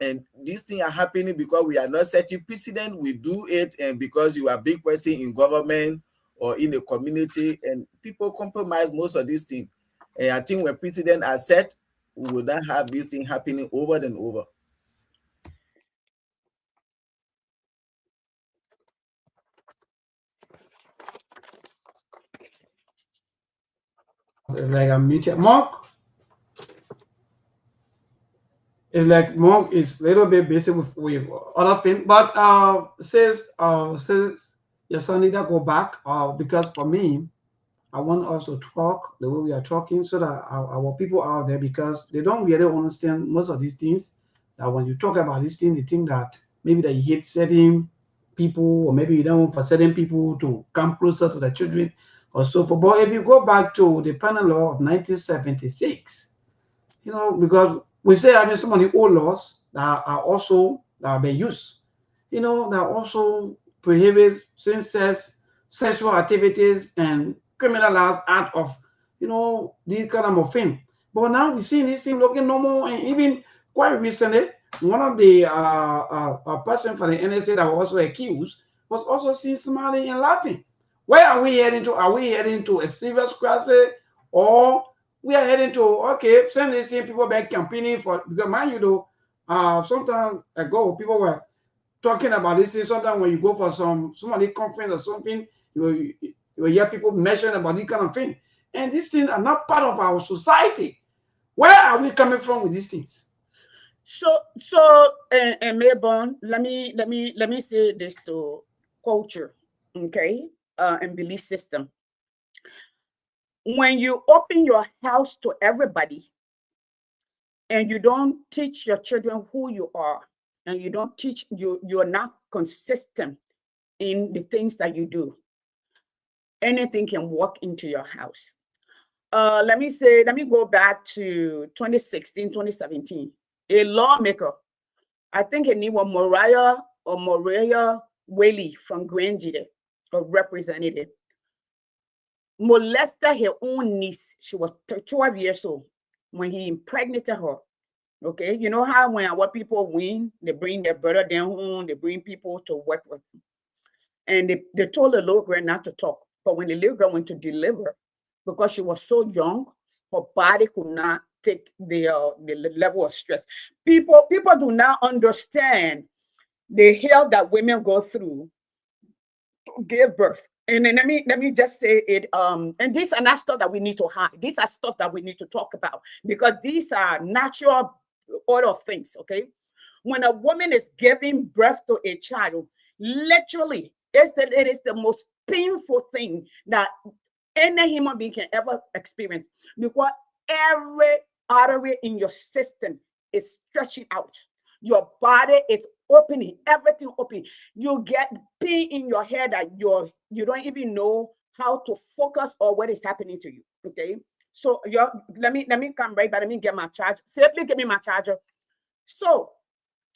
And these things are happening because we are not setting precedent. We do it, and because you are a big person in government or in the community, and people compromise most of these things. And I think when precedent are set, we will not have this thing happening over and over. Like a meteor. Mark, it's like Monk is a little bit busy with other things, but says your son need to go back because for me, I want us to talk the way we are talking so that our people out there, because they don't really understand most of these things, that when you talk about these things, they think that maybe that you hate certain people, or maybe you don't want for certain people to come closer to the children or so forth. But if you go back to the penal law of 1976, because we say having some of the old laws that are also that are being used, that also prohibit same-sex sexual activities and criminalize act of, these kind of thing. But now we see this thing looking normal, and even quite recently, one of the a person from the NSA that was also accused was also seen smiling and laughing. Where are we heading to? Are we heading to a serious crisis, or we are heading to, okay, send these people back campaigning for, because mind you, some time ago, people were talking about this thing. Sometimes when you go for somebody conference or something, you will hear people mention about this kind of thing. And these things are not part of our society. Where are we coming from with these things? So and Mayborn, let me say this to culture, okay, and belief system. When you open your house to everybody and you don't teach your children who you are, and you don't teach you're not consistent in the things that you do, anything can walk into your house. Let me go back to 2016, 2017. A lawmaker, I think her name was Mariah Whaley from Grand Jide, a representative, molested her own niece. She was 12 years old when he impregnated her. Okay, you know how when our people win, they bring their brother down home, they bring people to work with them. And they told the little girl not to talk. But when the little girl went to deliver, because she was so young, her body could not take the level of stress. People do not understand the hell that women go through to give birth. And then let me just say it. And these are not stuff that we need to hide. These are stuff that we need to talk about, because these are natural order of things. Okay, when a woman is giving birth to a child, literally, it is the most painful thing that any human being can ever experience, because every artery in your system is stretching out. Your body is opening, everything open. You get pain in your head that you don't even know how to focus or what is happening to you. Okay, so let me come right back. Let me get my charger. Simply give me my charger. So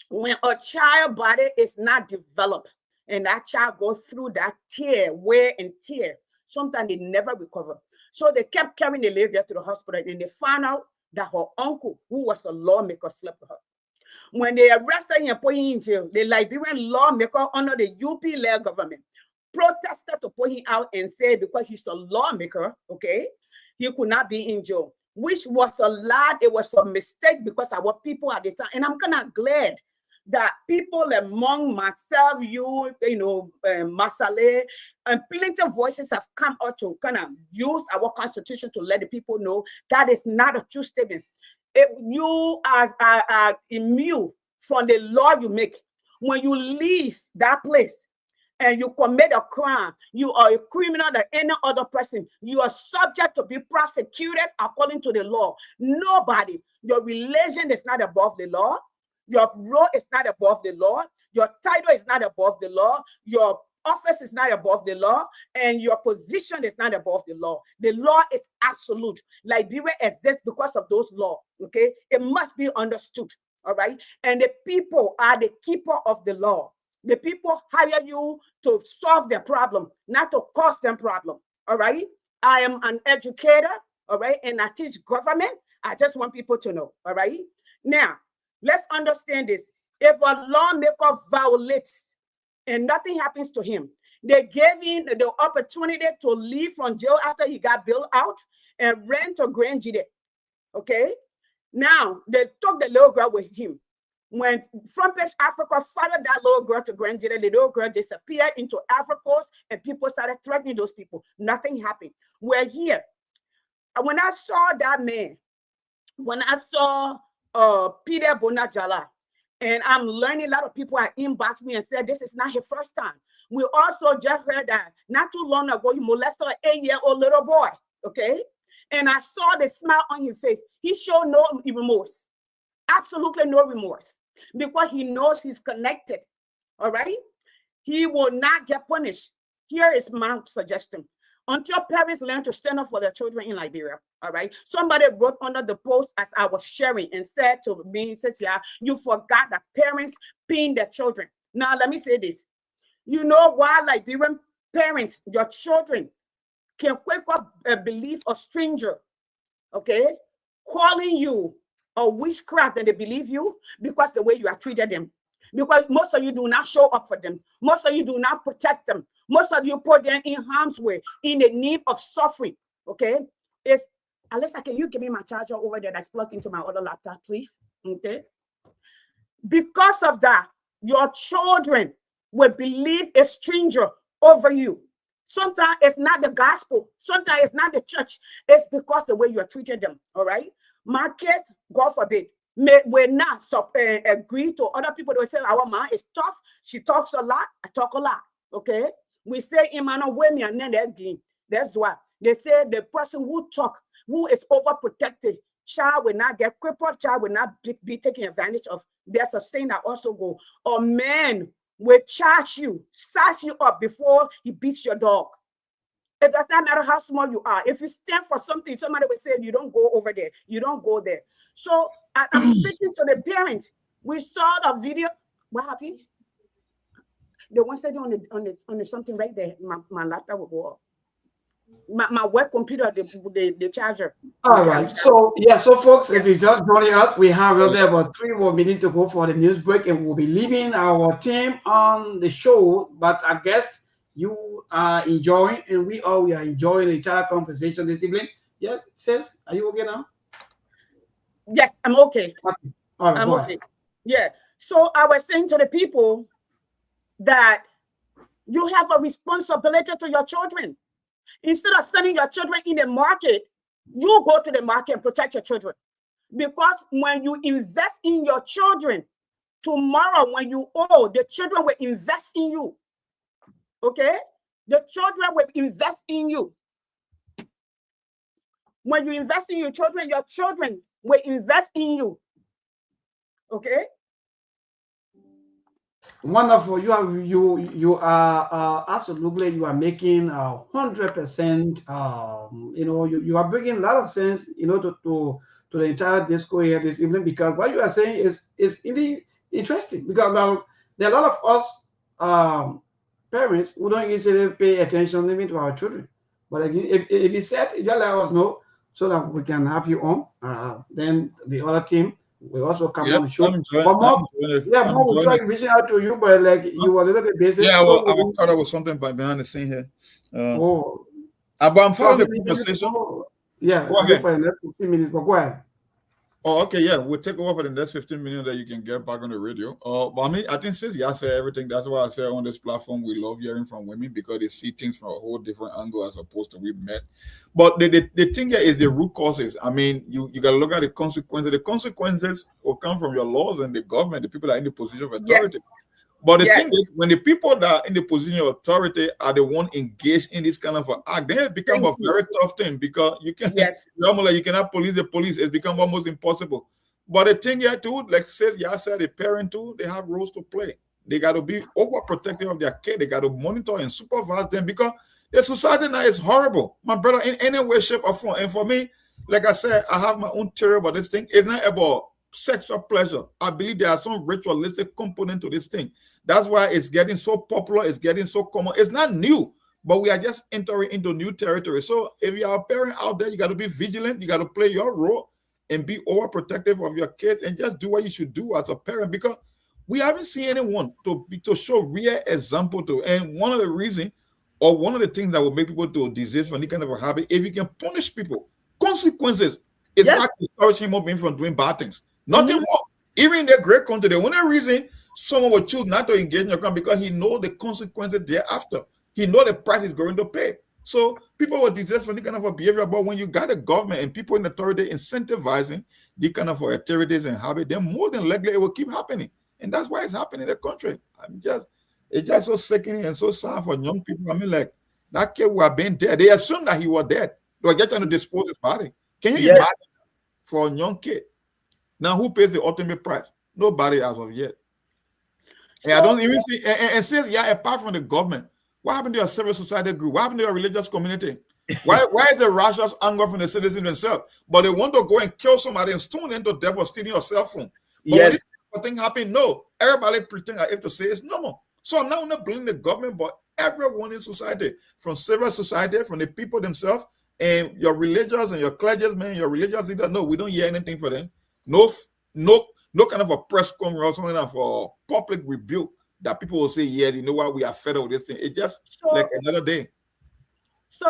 when a child body is not developed and that child goes through that wear and tear, sometimes they never recover. So they kept carrying the lady to the hospital, and they found out that her uncle, who was a lawmaker, slept with her. When they arrested him and put him in jail, the Liberian lawmaker under the UP-led government protested to put him out and said because he's a lawmaker, okay, he could not be in jail, which was a lie. It was a mistake because our people at the time, and I'm kind of glad that people among myself, Masale, and plenty of voices have come out to kind of use our constitution to let the people know that is not a true statement. If you are immune from the law you make, when you leave that place and you commit a crime, you are a criminal than any other person. You are subject to be prosecuted according to the law. Nobody, your religion is not above the law. Your role is not above the law. Your title is not above the law. Your office is not above the law. And your position is not above the law. The law is absolute. Liberia exists because of those laws. Okay? It must be understood. all right? And the people are the keeper of the law. The people hire you to solve their problem, not to cause them problem, all right? I am an educator, all right? And I teach government. I just want people to know, all right? Now, let's understand this. If a lawmaker violates and nothing happens to him, they gave him the opportunity to leave from jail after he got bailed out and ran to Grand Jury, okay? Now, they took the little girl with him. When Front Page Africa followed that little girl to Grand Jury, the little girl disappeared into Africa, and people started threatening those people. Nothing happened. We're here. When I saw that man, when I saw Peter Bonajala, and I'm learning, a lot of people have inboxed me and said this is not his first time. We also just heard that not too long ago, he molested an 8-year-old little boy, okay? And I saw the smile on his face. He showed no remorse, absolutely no remorse, because he knows he's connected, all right? He will not get punished. Here is my suggestion. Until parents learn to stand up for their children in Liberia, all right? Somebody wrote under the post as I was sharing and said to me, says, yeah, you forgot that parents paying their children. Now, let me say this. You know why Liberian parents, your children, can quick up believe a stranger, okay, calling you a witchcraft and they believe you? Because the way you are treated them. Because most of you do not show up for them. Most of you do not protect them. Most of you put them in harm's way, in the need of suffering, okay? It's, Alyssa, can you give me my charger over there that's plugged into my other laptop, please? Okay? Because of that, your children will believe a stranger over you. Sometimes it's not the gospel. Sometimes it's not the church. It's because the way you are treating them, all right? My kids, God forbid, will not agree to other people. They will say, our mom is tough. She talks a lot. I talk a lot, okay? We say, Imano, women, and then again. That's why they say the person who is overprotected, child will not get crippled, child will not be taken advantage of. There's a saying that also go, a man will charge you, sass you up before he beats your dog. It does not matter how small you are. If you stand for something, somebody will say, you don't go over there. You don't go there. So I'm speaking to the parents. We saw the video. What happened? The one sitting on the something right there. My laptop will go off. My work computer, the charger. All right. So yeah. So folks, if you just joining us, we have really about 3 more minutes to go for the news break, and we'll be leaving our team on the show. But I guess you are enjoying, and we are enjoying the entire conversation this evening. Yeah, sis, are you okay now? Yes, I'm okay. Okay. All right, I'm okay. Yeah. So I was saying to the people that you have a responsibility to your children. Instead of sending your children in the market, you go to the market and protect your children. Because when you invest in your children, tomorrow when you old, the children will invest in you. Okay? The children will invest in you. When you invest in your children will invest in you. Okay? Wonderful. You are absolutely, you are making 100%. You are bringing a lot of sense, to the entire disco here this evening, because what you are saying is indeed interesting, because there are a lot of us parents who don't easily pay attention even to our children. But again, if you said, just let us know so that we can have you on. Then the other team will also come on the show. Mom was trying reaching out to you, but like you were a little bit busy. Yeah, I was caught up with something behind the scene here. But I'm following the conversation. Yeah, go ahead for the next 15 minutes. But go ahead. Oh, okay, yeah, we'll take over for the next 15 minutes that you can get back on the radio. But I mean, I think since you said everything, that's why I said on this platform we love hearing from women, because they see things from a whole different angle as opposed to we met. But the thing here is the root causes. I mean, you got to look at the consequences. The consequences will come from your laws and the government, the people that are in the position of authority. Yes. But the thing is, when the people that are in the position of authority are the one engaged in this kind of an act, then it becomes a very tough thing, because you can you cannot police the police. It's become almost impossible. But the thing here too, like says Yasa, the parent too, they have roles to play. They got to be overprotective of their kid. They got to monitor and supervise them, because the society now is horrible, my brother, in any way, shape, or form. And for me, like I said, I have my own theory about this thing. It's not about sexual pleasure. I believe there are some ritualistic component to this thing. That's why it's getting so popular. It's getting so common. It's not new, but we are just entering into new territory. So if you are a parent out there, you got to be vigilant. You got to play your role and be overprotective of your kids and just do what you should do as a parent, because we haven't seen anyone to show real example to. And one of the reasons, or one of the things that will make people to desist from any kind of a habit, if you can punish people, consequences is Yes. not discouraging him from doing bad things. Nothing more. Even in their great country, the only reason someone would choose not to engage in your crime because he knows the consequences thereafter. He knows the price he's going to pay. So people will desist from any kind of a behavior. But when you got a government and people in authority incentivizing these kind of activities and habits, then more than likely it will keep happening. And that's why it's happening in the country. It's just so sickening and so sad for young people. I mean, like, that kid would have been dead. They assumed that he was dead. They were just trying to dispose his body. Can you imagine for a young kid? Now, who pays the ultimate price? Nobody as of yet. And I don't even see, and since, apart from the government, what happened to your civil society group? What happened to your religious community? Why is the righteous anger from the citizens themselves? But they want to go and kill somebody and stone them to death for stealing your cell phone. But when this thing happen, no. Everybody pretend I have to say it's normal. So I'm not only blaming the government, but everyone in society, from civil society, from the people themselves, and your religious and your clergymen, your religious leaders. No, we don't hear anything for them. No kind of a press conference or something for public rebuke that people will say, yeah, you know what, we are fed up with this thing. It's just like another day. So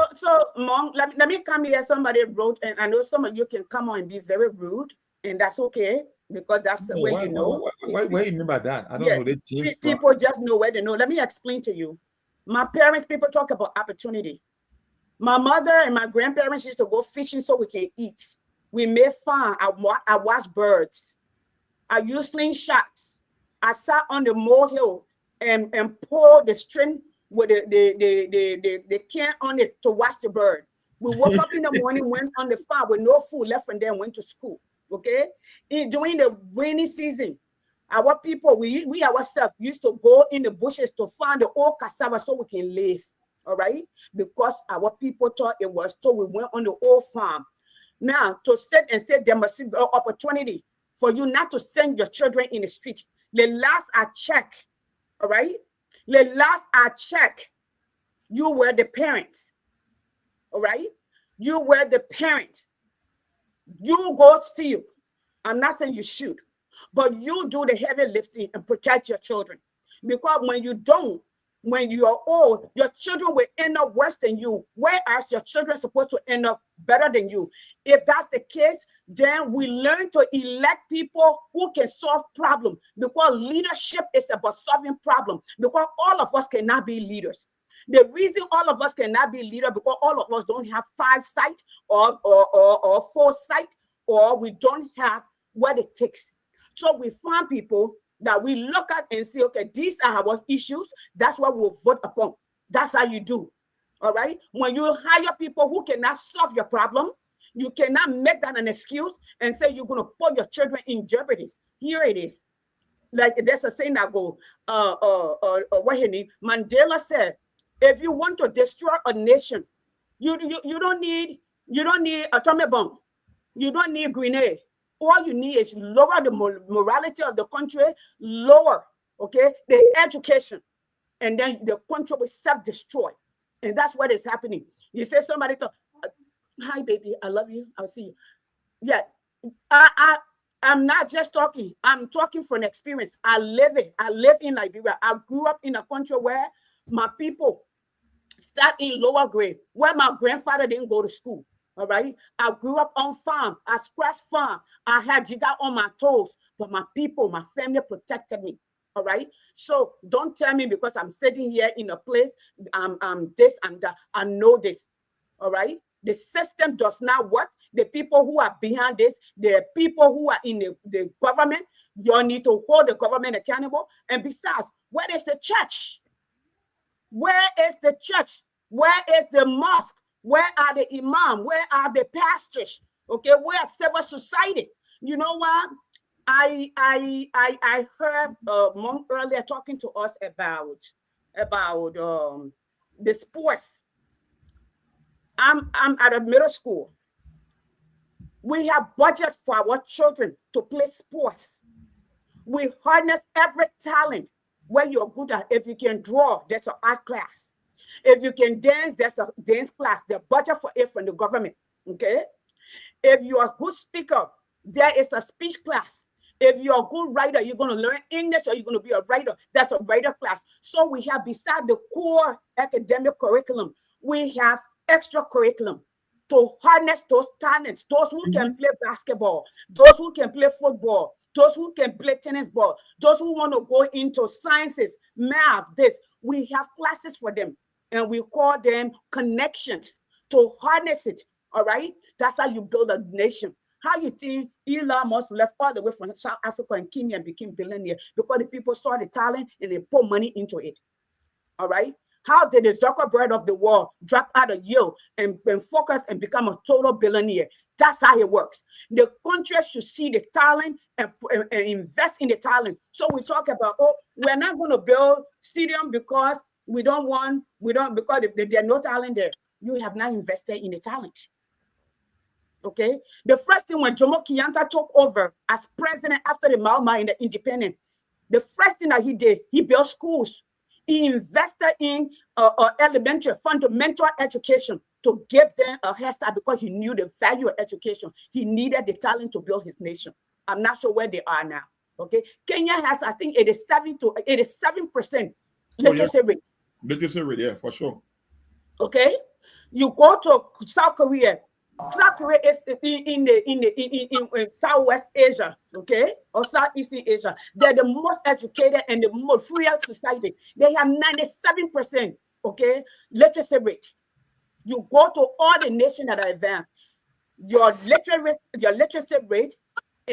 Mom, let me come here. Somebody wrote, and I know some of you can come on and be very rude, and that's okay, because that's the way you know. What do you mean by that? I don't know. They change people just know where they know. Let me explain to you. My parents, people talk about opportunity. My mother and my grandparents used to go fishing so we can eat. We made fun. I watched birds. I used slingshots. I sat on the molehill and pulled the string with the can on it to watch the bird. We woke up in the morning, went on the farm with no food left, and then went to school. Okay, during the rainy season, our people, we ourselves used to go in the bushes to find the old cassava so we can live. All right, because our people thought it was, so we went on the old farm. Now, to sit and say there must be an opportunity for you not to send your children in the street. The last I checked, all right, the last I checked, you were the parents, all right? You were the parent. You go steal. I'm not saying you should, but you do the heavy lifting and protect your children. Because when you don't, when you are old, your children will end up worse than you, whereas your children are supposed to end up better than you. If that's the case, then we learn to elect people who can solve problems, because leadership is about solving problems, because all of us cannot be leaders. The reason all of us cannot be leaders because all of us don't have foresight or foresight, or we don't have what it takes. So we find people that we look at and say, okay, these are our issues. That's what we'll vote upon. That's how you do. All right. When you hire people who cannot solve your problem, you cannot make that an excuse and say you're going to put your children in jeopardy. Here it is. Like there's a saying that go, what he need? Mandela said, if you want to destroy a nation, you don't need atomic bomb. You don't need grenade. All you need is lower the morality of the country, lower, okay, the education, and then the country will self-destroy. And that's what is happening. You say somebody to, hi baby, I love you, I'll see you. Yeah, I'm not just talking, I'm talking from experience. I live it. I live in Liberia. I grew up in a country where my people start in lower grade, where my grandfather didn't go to school. All right. I grew up on farm. I scratched farm. I had jigger on my toes, but my people, my family protected me. All right. So don't tell me because I'm sitting here in a place, I'm this and that. I know this. All right. The system does not work. The people who are behind this, the people who are in the government, you need to hold the government accountable. And besides, where is the church? Where is the church? Where is the mosque? Where are the imam? Where are the pastors? Okay, where are civil society? You know what? I heard Monk earlier talking to us about the sports. I'm at a middle school. We have budget for our children to play sports. We harness every talent where you're good at. If you can draw, there's an art class. If you can dance, there's a dance class. The budget for it from the government. Okay. If you're a good speaker, there is a speech class. If you're a good writer, you're going to learn English or you're going to be a writer. That's a writer class. So we have, beside the core academic curriculum, we have extra curriculum to harness those talents, those who can play basketball, those who can play football, those who can play tennis ball, those who want to go into sciences, math, this. We have classes for them, and we call them connections to harness it, all right? That's how you build a nation. How you think Elon Musk left all the way from South Africa and Kenya and became billionaire? Because the people saw the talent and they put money into it, all right? How did the Zuckerberg of the world drop out of Yale and focus and become a total billionaire? That's how it works. The country should see the talent and invest in the talent. So we talk about, oh, we're not going to build stadium because because there's no talent there. You have not invested in the talent. Okay. The first thing when Jomo Kenyatta took over as president after the Mau Mau in the independence, the first thing that he did, he built schools. He invested in elementary fundamental education to give them a head start because he knew the value of education. He needed the talent to build his nation. I'm not sure where they are now. Okay, Kenya has, I think, 87% literacy rate. Literacy rate, yeah, for sure. Okay, you go to South Korea. South Korea is in Southwest Asia, okay, or Southeastern Asia. They're the most educated and the most freer society. They have 97%, okay, literacy rate. You go to all the nations that are advanced, your literacy rate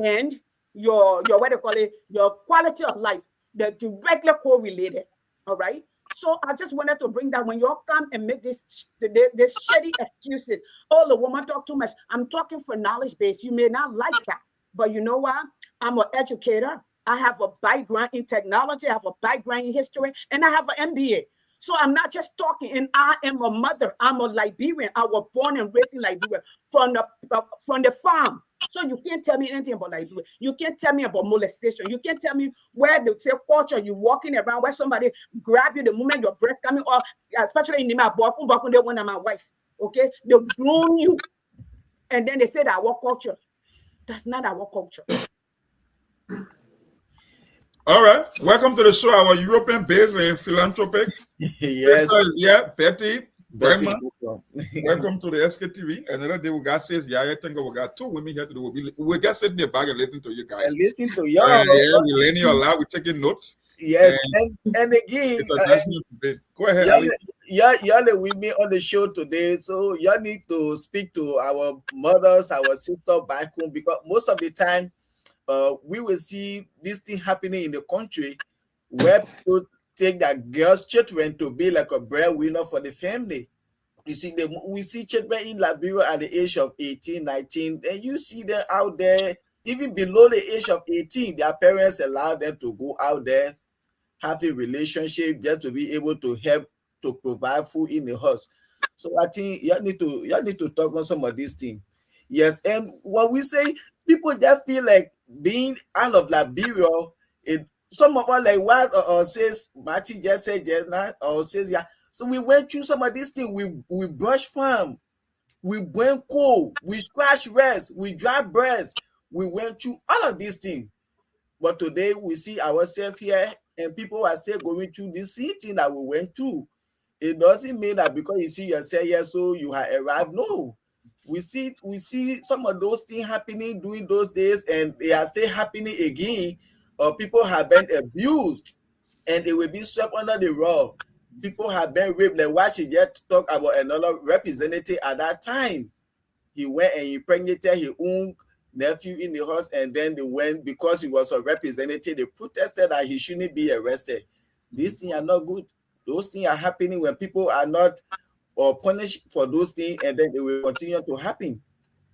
and your what do you call it, your quality of life, they're directly correlated. All right. So I just wanted to bring that when you all come and make this shitty excuses. Oh, the woman talk too much. I'm talking for knowledge base. You may not like that, but you know what? I'm an educator. I have a background in technology. I have a background in history, and I have an MBA. So I'm not just talking. And I am a mother. I'm a Liberian. I was born and raised in Liberia from the farm. So you can't tell me anything about Liberia. You can't tell me about molestation. You can't tell me where they say culture. You walking around where somebody grab you the moment your breast coming off, especially in my book, when I'm my wife. Okay, they groom you, and then they say that our culture. That's not our culture. All right, welcome to the show. Our European based and philanthropic. Yes. Betty. Welcome to the Sktv. Another day we got says, yeah, I think we got two women here today. We just sit in the back and listen to you guys. And listen to y'all. Yeah, we're learning a lot. We're taking notes. Yes, and again, go ahead. Y'all with me on the show today, so y'all need to speak to our mothers, our sisters back home, because most of the time, we will see this thing happening in the country where people take that girls' children to be like a breadwinner for the family. You see, we see children in Liberia at the age of 18, 19, and you see them out there, even below the age of 18, their parents allow them to go out there, have a relationship just to be able to help to provide food in the house. So I think y'all need to talk on some of these things. Yes, and what we say, people just feel like being out of Liberia. Some of us like what says Martin just said just now, or says yeah. So we went through some of these things. We brush farm, we burn coal, we scratch rest, we dry breast. We went through all of these things. But today we see ourselves here, and people are still going through this thing that we went through. It doesn't mean that because you see yourself here, so you have arrived. No. We see some of those things happening during those days, and they are still happening again. People have been abused, and they will be swept under the rug. People have been raped. Like what she just talked about another representative at that time. He went and impregnated his own nephew in the house, and then they went because he was a representative. They protested that he shouldn't be arrested. These things are not good. Those things are happening when people are not punished for those things, and then they will continue to happen.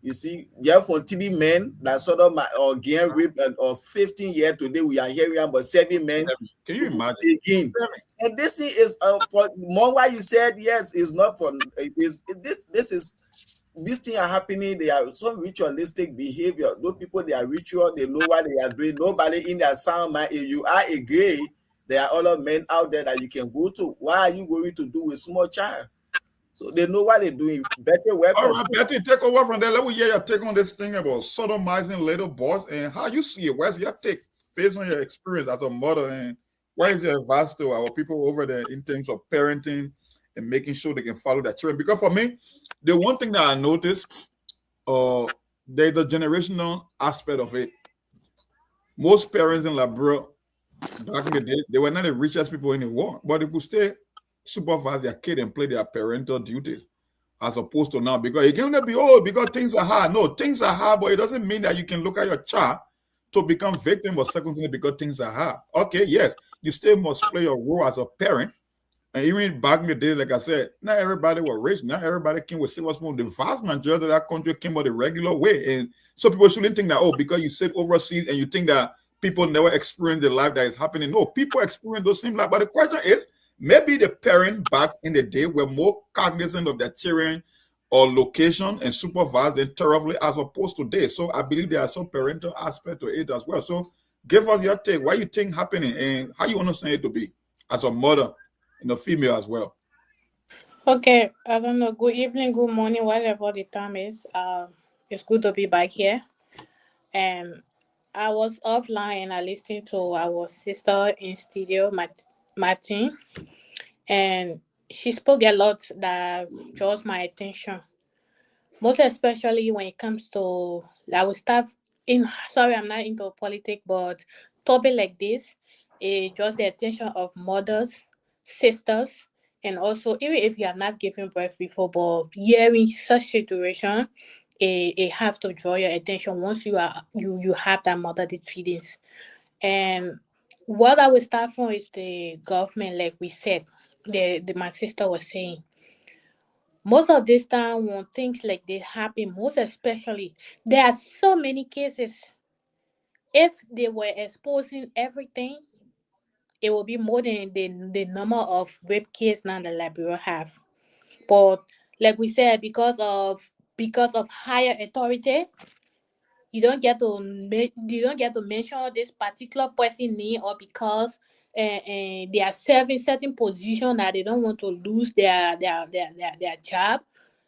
You see, there for TD men that sort of again rape or 15 years today we are hearing about 7 men. Can you imagine? Again. And this thing is for more why you said yes is not for this is these things are happening. They are some ritualistic behavior. Those people, they are ritual, they know what they are doing. Nobody in their sound mind. If you are a gay, there are other men out there that you can go to. Why are you going to do with small child? So they know what they're doing. Better All welcome. right, Betty, take over from there. Let me hear your take on this thing about sodomizing little boys and how you see it. Where's your take based on your experience as a mother, and what is your advice to our people over there in terms of parenting and making sure they can follow their children? Because for me, the one thing that I noticed, there's a generational aspect of it. Most parents in Liberia back in the day, they were not the richest people in the world, but they could still supervise their kid and play their parental duties as opposed to now. Because it can't be, oh, because things are hard. No, things are hard, but it doesn't mean that you can look at your child to become victim or secondly because things are hard. Okay, yes, you still must play your role as a parent. And even back in the day, like I said, not everybody was rich. Not everybody came with silver spoon. The vast majority of that country came out the regular way. And so people shouldn't think that, oh, because you sit overseas and you think that people never experience the life that is happening. No, people experience those same life. But the question is, maybe the parent back in the day were more cognizant of their children or location and supervised them thoroughly as opposed to today. So I believe there are some parental aspect to it as well. So give us your take. What you think happening and how you understand it to be as a mother and a female as well. Okay, I don't know. Good evening, good morning, whatever the time is. It's good to be back here. And I was offline and I listened to our sister in studio, Martin, and she spoke a lot that draws my attention. Most especially when it comes to, I will start in. Sorry, I'm not into politics, but topic like this, it draws the attention of mothers, sisters, and also even if you have not given birth before, but hearing such situation, it have to draw your attention once you have that motherly feelings. And what I will start from is the government, like we said, the my sister was saying. Most of this time when things like this happen, most especially, there are so many cases. If they were exposing everything, it will be more than the number of rape cases now the Liberia have. But like we said, because of higher authority, you don't get to mention this particular person name, or because they are serving certain position that they don't want to lose their job.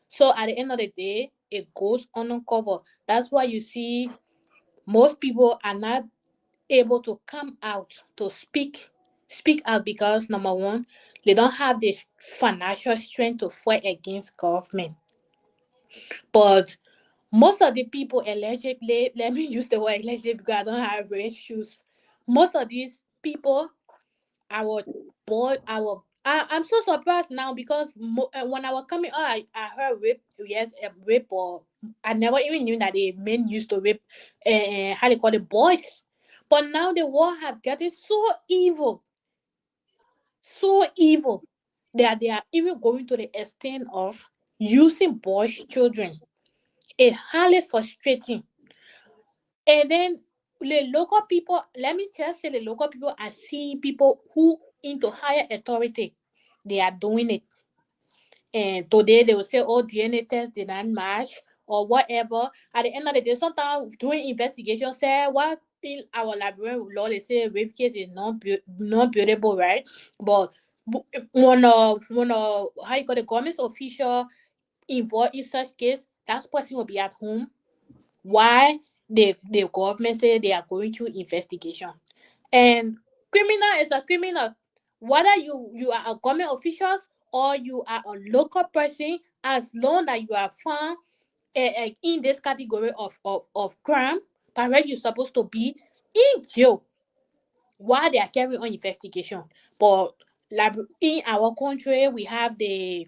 So at the end of the day, it goes uncovered. That's why you see most people are not able to come out to speak out because number one, they don't have the financial strength to fight against government. But most of the people allegedly, let me use the word allegedly because I don't have red shoes. Most of these people, our I'm so surprised now because when I was coming out, I heard rape, yes, rape, or I never even knew that the men used to rape, how they call it, boys. But now the war have gotten so evil that they are even going to the extent of using boys' children. It's highly frustrating. And then the local people, let me just say the local people are seeing people who into higher authority. They are doing it. And today they will say, oh, DNA test did not match or whatever. At the end of the day, sometimes doing investigation, say what in our Liberian law, they say rape case is not buildable, right? But when how you call the government official involved in such case, that person will be at home. Why the government say they are going through investigation, and criminal is a criminal, whether you are a government officials or you are a local person, as long that you are found in this category of crime, by right you're supposed to be in jail while they are carrying on investigation. But like in our country, we have the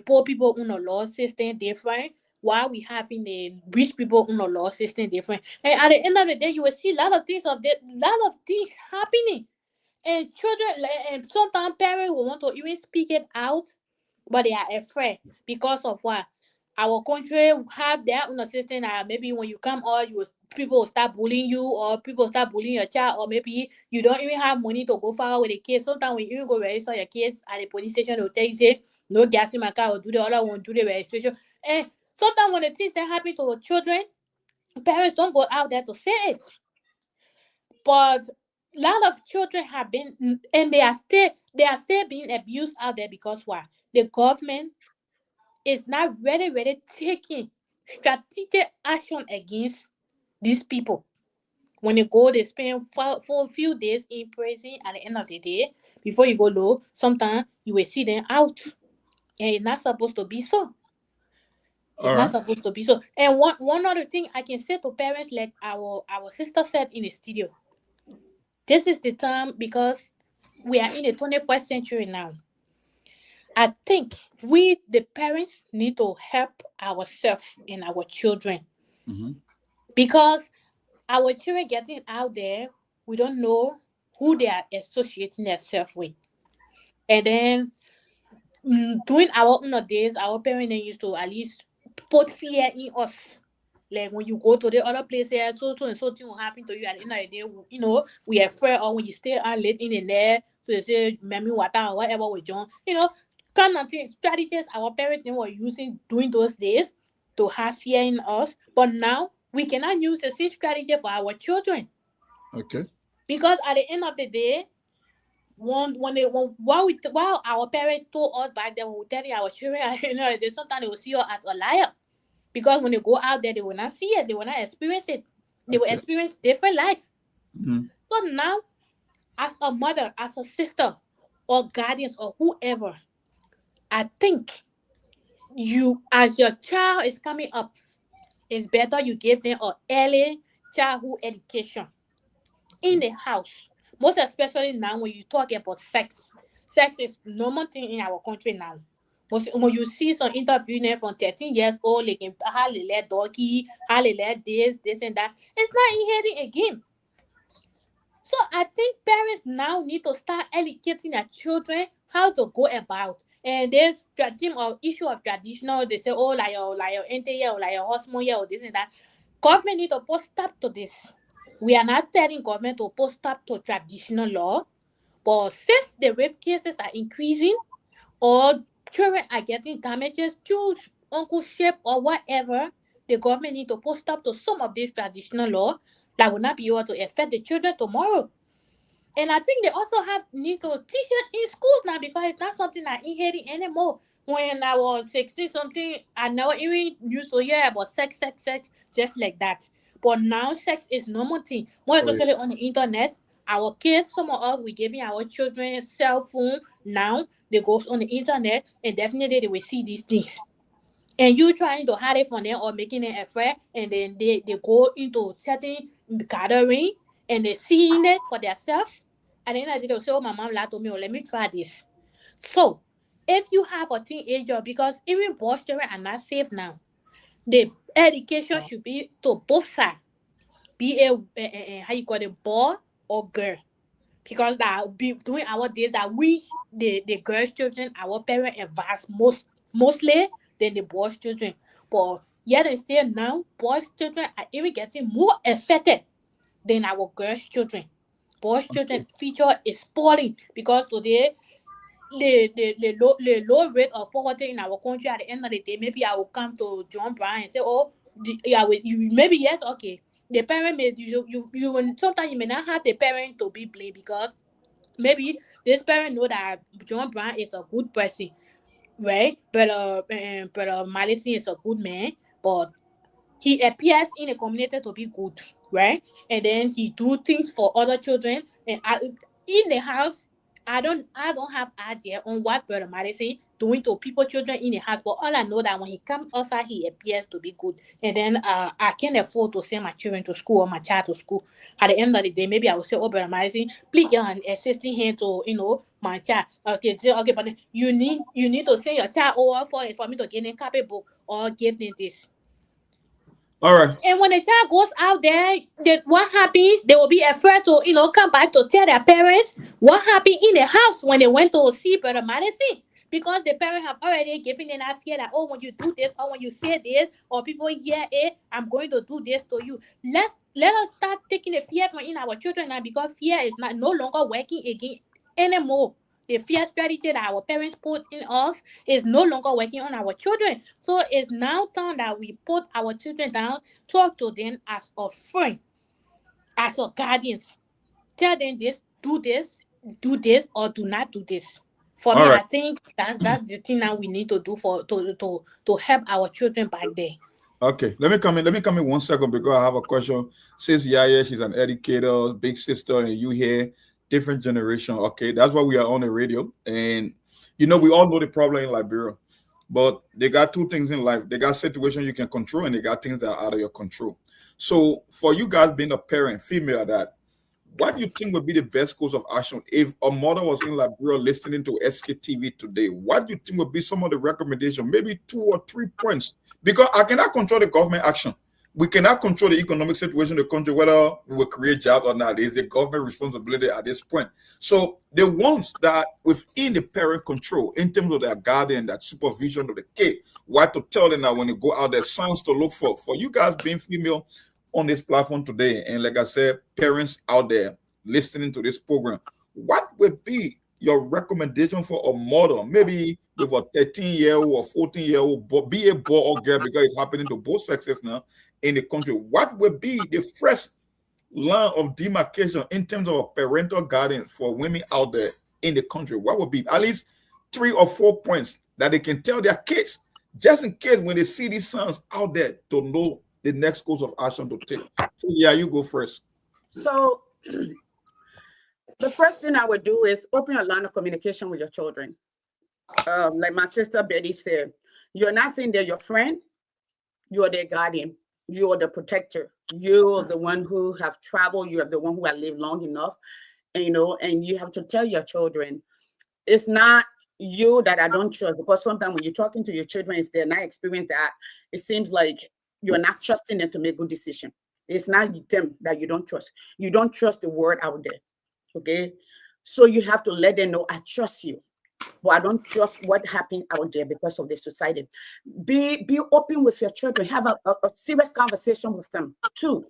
poor people in the law system different, while we having the rich people in the law system different. And at the end of the day, you will see a lot of things happening. And children, and sometimes parents will want to even speak it out, but they are afraid because of what our country have their own system. That maybe when you come out, people will start bullying you, or people will start bullying your child, or maybe you don't even have money to go far with the kids. Sometimes when you even go register your kids at the police station, they'll tell you, say, no gas in my car, or do the other one, do the registration. And Sometimes when the things that happen to the children, parents don't go out there to say it. But a lot of children have been, and they are still being abused out there because why? The government is not really taking strategic action against these people. When you go, they spend for a few days in prison. At the end of the day, before you go low, sometimes you will see them out, and it's not supposed to be so. It's All not right. supposed to be so. And one other thing I can say to parents, like our sister said in the studio, this is the time because we are in the 21st century now. I think we, the parents, need to help ourselves and our children Mm-hmm. because our children getting out there, we don't know who they are associating themselves with. And then during our own days, our parents they used to at least put fear in us. Like when you go to the other places, so and so thing will happen to you at the end of the day. We are afraid, or when you stay out late in the night, so they say, "Mammy, water or whatever we do." Kind of thing, strategies our parents were using during those days to have fear in us. But now we cannot use the same strategy for our children Okay. because at the end of the day, while our parents told us back then, we were telling our children, they sometimes they will see us as a liar because when they go out there, they will not see it, they will not experience it, they will Okay. experience different life. Mm-hmm. So now, as a mother, as a sister, or guardians, or whoever, I think you, as your child is coming up, it's better you give them an early childhood education in the house. Most especially now when you talk about sex. Sex is normal thing in our country now. When you see some interview now from 13 years old, like how they let doggy, how they let this and that, it's not inheriting again. So I think parents now need to start educating their children how to go about. And there's team of issue of traditional, they say, oh, like your auntie here, or like your husband here, or this and that. Government need to put stop to this. We are not telling government to put stop to traditional law, but since the rape cases are increasing, or children are getting damages, killed, uncleship, or whatever, the government need to put stop to some of these traditional law that will not be able to affect the children tomorrow. And I think they also have need to teach it in schools now because it's not something I inherit anymore. When I was 16 something, I never even used to hear about sex, just like that. But now sex is normal thing. More Oh, yeah. especially on the internet. Our kids, some of us, we giving our children cell phone now. They go on the internet and definitely they will see these things. And you trying to hide it from them or making it afraid, and then they go into certain gathering and they seeing it for themselves. And then I did say, oh, my mom lied to me, oh, let me try this. So if you have a teenager, because even boys children are not safe now, the education should be to both sides. Be a how you call it, boy or girl. Because that be during our days that we the girls children our parents advance mostly than the boys children. But yet and still now boys children are even getting more affected than our girls children. Boys children future is spoiling because today the low rate of poverty in our country. At the end of the day, maybe I will come to John Brown and say, oh, yeah, you maybe yes, okay. The parent may you will sometimes you may not have the parent to be blamed because maybe this parent know that John Brown is a good person, right? But Madison is a good man, but he appears in the community to be good, right? And then he do things for other children. And in the house, I don't have idea on what Brother Madison doing to people children in the house. But all I know that when he comes outside, he appears to be good. And then I can afford to send my children to school or my child to school. At the end of the day, maybe I will say, oh, Brother Madison, please assisting him to my child. Okay, okay, but you need to send your child over for me to get a copy book or give them this. All right. And when a child goes out there, what happens? They will be afraid to, come back to tell their parents what happened in the house when they went to see Brother Madison. Because the parents have already given them that fear that, oh, when you do this, or when you say this, or people hear it, I'm going to do this to you. Let us start taking the fear from in our children now because fear is not no longer working again anymore. The fear strategy that our parents put in us is no longer working on our children. So it's now time that we put our children down, talk to them as a friend, as a guardians. Tell them this, or do not do this. For All me, right. I think that's the thing that we need to do for to help our children back there. Okay, let me come in 1 second because I have a question. Says Yaya, she's an educator, big sister, and you here, different generation. Okay, that's why we are on the radio. And we all know the problem in Liberia. But they got two things in life. They got situations you can control and they got things that are out of your control. So for you guys being a parent, female that, what do you think would be the best course of action if a mother was in Liberia listening to SKTV today? What do you think would be some of the recommendations? Maybe 2 or 3 points. Because I cannot control the government action. We cannot control the economic situation of the country, whether we will create jobs or not. It's the government responsibility at this point. So the ones that within the parent control, in terms of their guardian, that supervision of the kid, what to tell them that when they go out there, signs to look for. For you guys being female on this platform today, and like I said, parents out there listening to this program, what would be your recommendation for a mother, maybe with a 13-year-old or 14-year-old, be a boy or girl, because it's happening to both sexes now in the country? What would be the first line of demarcation in terms of a parental guidance for women out there in the country? What would be at least 3 or 4 points that they can tell their kids, just in case when they see these signs out there, to know the next course of action to take? So yeah, you go first. So the first thing I would do is open a line of communication with your children. Like my sister Betty said, you're not saying they're your friend, you're their guardian, you're the protector, you're the one who have traveled, you're the one who have lived long enough, and you have to tell your children, it's not you that I don't trust, because sometimes when you're talking to your children, if they're not experienced that, it seems like you're not trusting them to make good decisions. It's not them that you don't trust. You don't trust the word out there. Okay, so you have to let them know, I trust you, but I don't trust what happened out there because of the society. Be open with your children. Have a serious conversation with them. 2,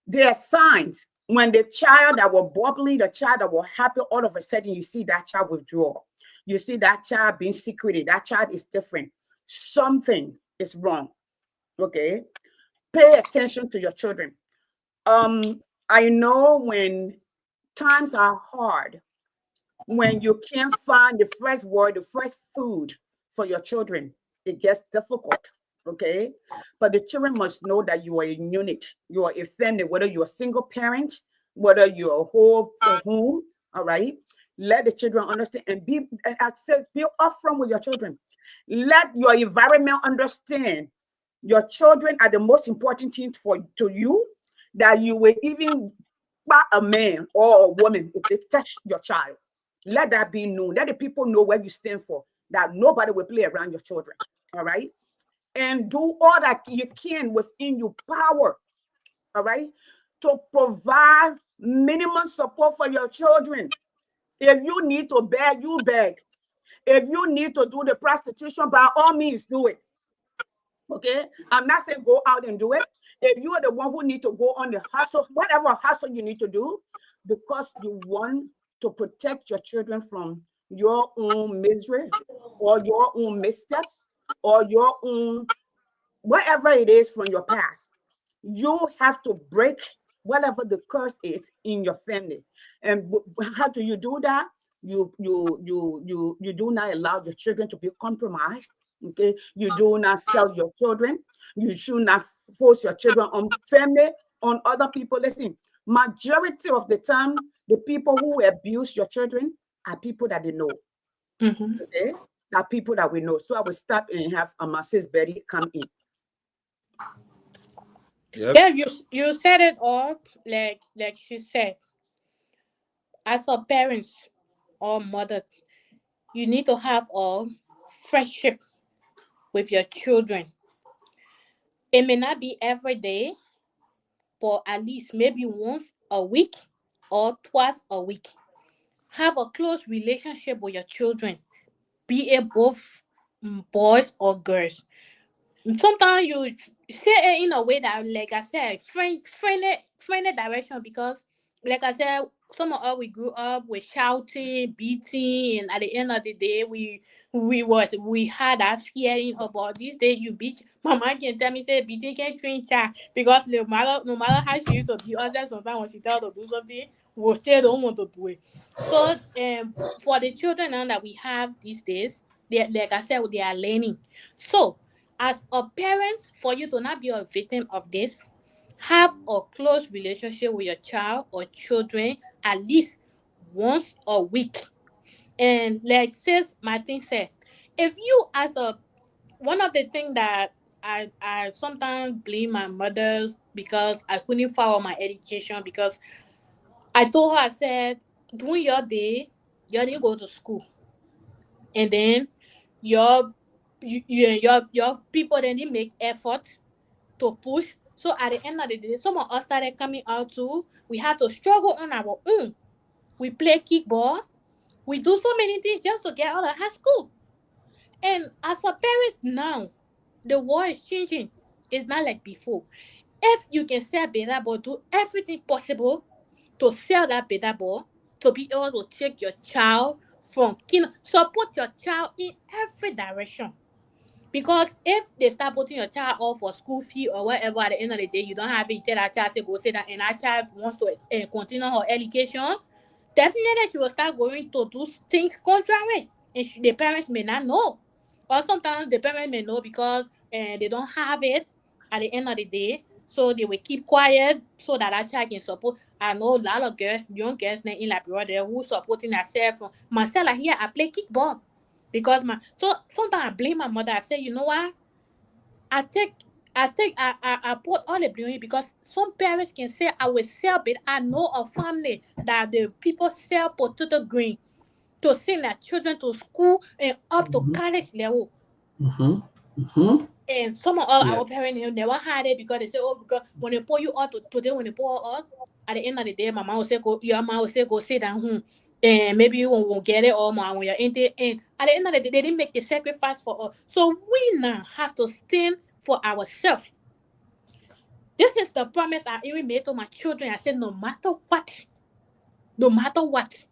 there are signs when the child that was bubbly, the child that was happy, all of a sudden you see that child withdraw. You see that child being secretive. That child is different. Something is wrong. Okay, pay attention to your children. I know when times are hard, when you can't find the fresh word, the fresh food for your children, it gets difficult. Okay, but the children must know that you are a unit, you are a family, whether you're a single parent, whether you're a whole home. All right, let the children understand and be upfront with your children. Let your environment understand your children are the most important thing to you, that you will even by a man or a woman if they touch your child. Let that be known. Let the people know where you stand for, that nobody will play around your children. All right, and do all that you can within your power. All right, to provide minimum support for your children. If you need to beg, you beg. If you need to do the prostitution, by all means do it. Okay, I'm not saying go out and do it. If you are the one who need to go on the hustle, whatever hustle you need to do, because you want to protect your children from your own misery or your own missteps or your own whatever it is from your past, you have to break whatever the curse is in your family. And how do you do that? You do not allow your children to be compromised. Okay, you do not sell your children. You should not force your children on family, on other people. Listen, majority of the time, the people who abuse your children are people that they know. Okay, are people that we know. So I will stop and have my sis Betty come in. Yep. Yeah, you said it all. Like she said, as a parents or mother, you need to have a friendship with your children. It may not be every day, but at least maybe once a week or twice a week. Have a close relationship with your children, be it both boys or girls. Sometimes you say it in a way that, like I said, friendly direction, because like I said, some of us we grew up with shouting, beating, and at the end of the day, we had that feeling about this day you beat. Mama can tell me say beating can train child because no matter how she used to beat us, then sometimes when she tell her to do something, we still don't want to do it. So for the children now that we have these days, they, like I said, they are learning. So as a parent, for you to not be a victim of this, have a close relationship with your child or children at least once a week. And like sis Martin said, if you as a one of the things that I sometimes blame my mothers because I couldn't follow my education because I told her I said during your day you didn't go to school and then your your people didn't make effort to push. So at the end of the day, some of us started coming out too. We have to struggle on our own. We play kickball. We do so many things just to get out of high school. And as a parent now, the world is changing. It's not like before. If you can sell better ball, do everything possible to sell that better ball, to be able to take your child from support your child in every direction. Because if they start putting your child off for school fee or whatever, at the end of the day, you don't have it, tell that child, say, go sit down, and that child wants to continue her education, definitely she will start going to do things contrary. And the parents may not know. Or sometimes the parents may know because they don't have it at the end of the day. So they will keep quiet so that child can support. I know a lot of girls, young girls in Liberia there who supporting herself. Myself, like here, I play kickball. Because so sometimes I blame my mother. I say, you know what? I put all the blame because some parents can say I will sell it. I know a family that the people sell potato grain to send their children to school and up to college level. And some of our parents never had it because they say, oh, because when they pour you out today, when they pour out, at the end of the day, my mom will say, go, your mom will say, go sit down. And maybe you won't get it or when you're in the end. At the end of the day, they didn't make the sacrifice for us. So we now have to stand for ourselves. This is the promise I even made to my children. I said, no matter what.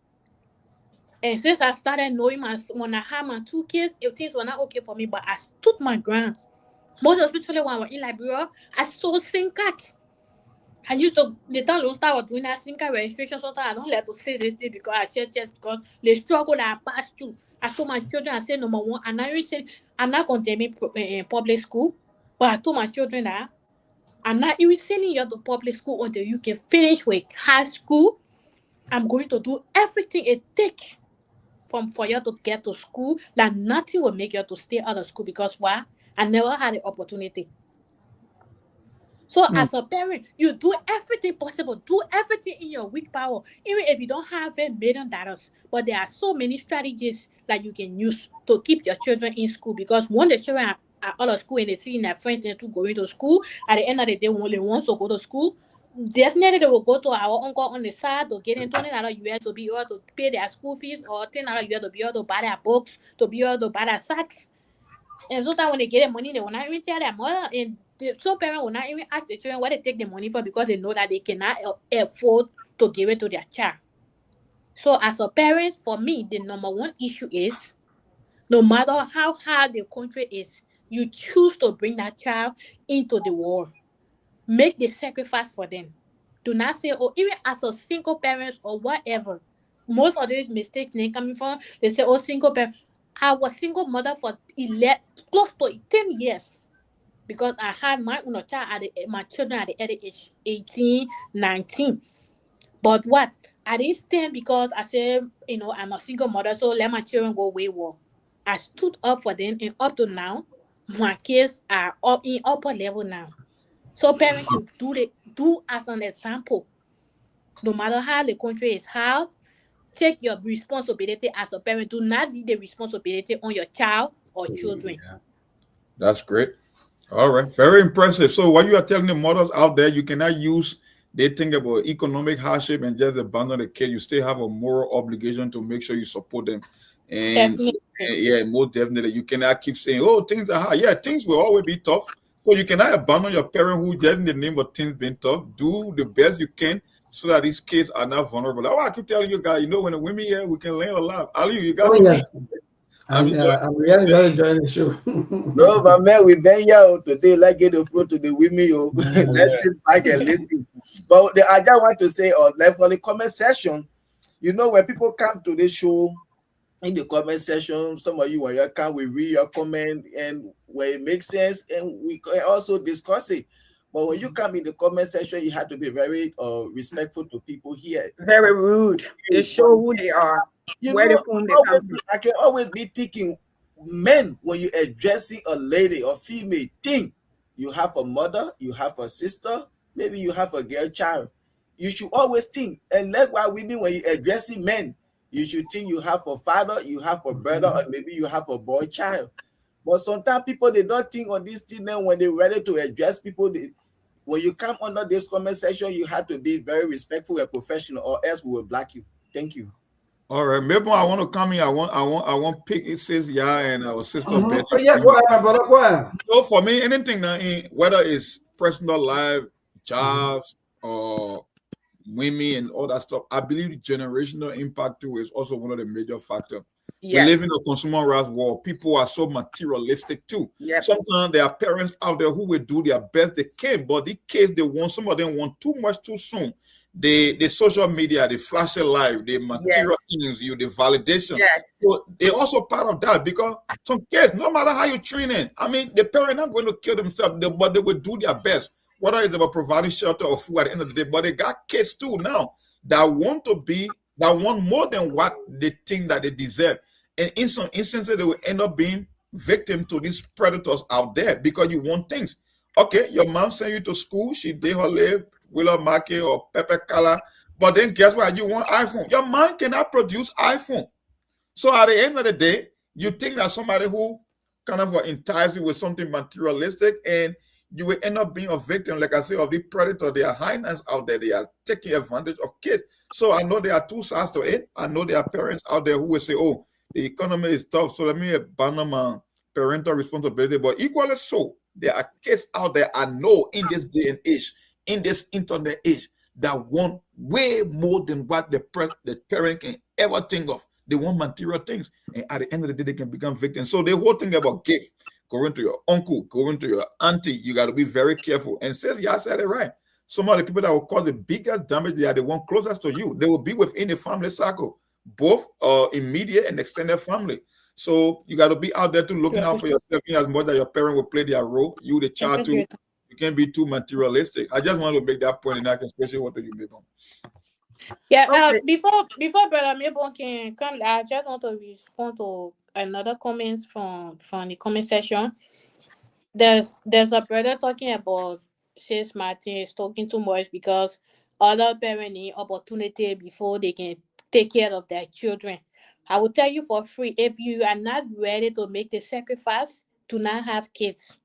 And since I started knowing when I had my 2 kids, if things were not okay for me, but I stood my ground. Most especially when I was in Liberia, I saw SIM cards. I used to, the time I started doing that SIM card registration, sometimes I don't like to say this thing because I said just because the struggle that I passed through. I told my children, I said, number one, I'm not condemning public school, but I told my children that I'm not even sending you to public school until you can finish with high school. I'm going to do everything it takes for you to get to school, that nothing will make you to stay out of school because why? I never had the opportunity. So as a parent, you do everything possible, do everything in your weak power, even if you don't have $1 million. But there are so many strategies that you can use to keep your children in school because when the children are out of school and they see their friends they're going to school, at the end of the day, when they want to go to school, definitely they will go to our uncle on the side to get in $20 to be able to pay their school fees or $10 to be able to buy their books, to be able to buy their socks. And sometimes when they get the money, they will not even tell their mother. And some parents will not even ask the children what they take the money for because they know that they cannot afford to give it to their child. So as a parent, for me, the number one issue is no matter how hard the country is, you choose to bring that child into the world. Make the sacrifice for them. Do not say, oh, even as a single parent or whatever. Most of the mistakes they coming from, they say, oh, single parent. I was single mother for 11, close to 10 years because I had my own child my children at the age 18, 19. But what? I didn't stand because I said, I'm a single mother, so let my children go wayward. I stood up for them, and up to now, my kids are up in upper level now. So parents should do as an example. No matter how the country is hard, take your responsibility as a parent. Do not leave the responsibility on your child or children. That's great. All right. Very impressive. So what you are telling the mothers out there, you cannot use they think about economic hardship and just abandon the kid. You still have a moral obligation to make sure you support them. And Definitely. yeah, most definitely. You cannot keep saying, oh, things are hard. Yeah, things will always be tough. So you cannot abandon your parent who just in the name of things being tough. Do the best you can so that these kids are not vulnerable. That's why I keep telling you guys, when the women here, we can learn a lot. Ali, you got Oh something? yes, and I'm really very enjoying the show. No, but man, we been here today. Let's get the floor to the women. Let's sit back and listen. But I just want to say, like for the comment section, when people come to the show, in the comment section, some of you when you come, we read your comment, and where it makes sense, and we can also discuss it. But when you come in the comment section, you have to be very respectful to people here. Very rude. They show who they are. Where they from, they come from. I can always be thinking, men, when you addressing a lady or female, think you have a mother, you have a sister, maybe you have a girl child. You should always think. And likewise, women, when you addressing men, you should think you have a father, you have a brother, or maybe you have a boy child. But sometimes people, they don't think on this thing. Then when they're ready to address people, when you come under this comment section, you have to be very respectful and professional, or else we will block you. Thank you. All right, maybe I want to come in. I want pick. It says and our sister Betty. Oh yeah, go ahead, brother, go ahead. So for me, anything now, whether it's personal life, jobs, or women and all that stuff, I believe the generational impact too is also one of the major factors. Yes. We live in a consumer rights world. People are so materialistic too. Yep. Sometimes there are parents out there who will do their best they can, but the case some of them want too much too soon. The social media, the flashy life, the material things, the validation. Yes. So they're also part of that, because some kids, no matter how you train them, the parent not going to kill themselves, but they will do their best. Whether it's about providing shelter or food at the end of the day, but they got kids too now that want more than what they think that they deserve. And in some instances, they will end up being victim to these predators out there because you want things. Okay, your mom sent you to school, she did her live, Willow Market or Pepper Color, but then guess what? You want iPhone. Your mom cannot produce iPhone. So at the end of the day, you think that somebody who kind of entice you with something materialistic, and you will end up being a victim, like I say, of the predator. There are hyenas out there. They are taking advantage of kids. So I know there are two sides to it. I know there are parents out there who will say, oh, the economy is tough, so let me abandon my parental responsibility. But equally so, there are kids out there I know in this day and age, in this internet age, that want way more than what the parent can ever think of. They want material things. And at the end of the day, they can become victims. So the whole thing about gift, going to your uncle, going to your auntie, you got to be very careful. And says, I said it right. Some of the people that will cause the biggest damage, they are the one closest to you. They will be within the family circle, both immediate and extended family. So you got to be out there to looking out for yourself as much as your parent will play their role. You, the child, too. You can't be too materialistic. I just want to make that point, and I can especially what do you make on. Yeah, before Brother Mabon can come, I just want to respond to another comment from the comment section. There's a brother talking about Sis Martin is talking too much because other parents need opportunity before they can take care of their children. I will tell you for free, if you are not ready to make the sacrifice to not have kids,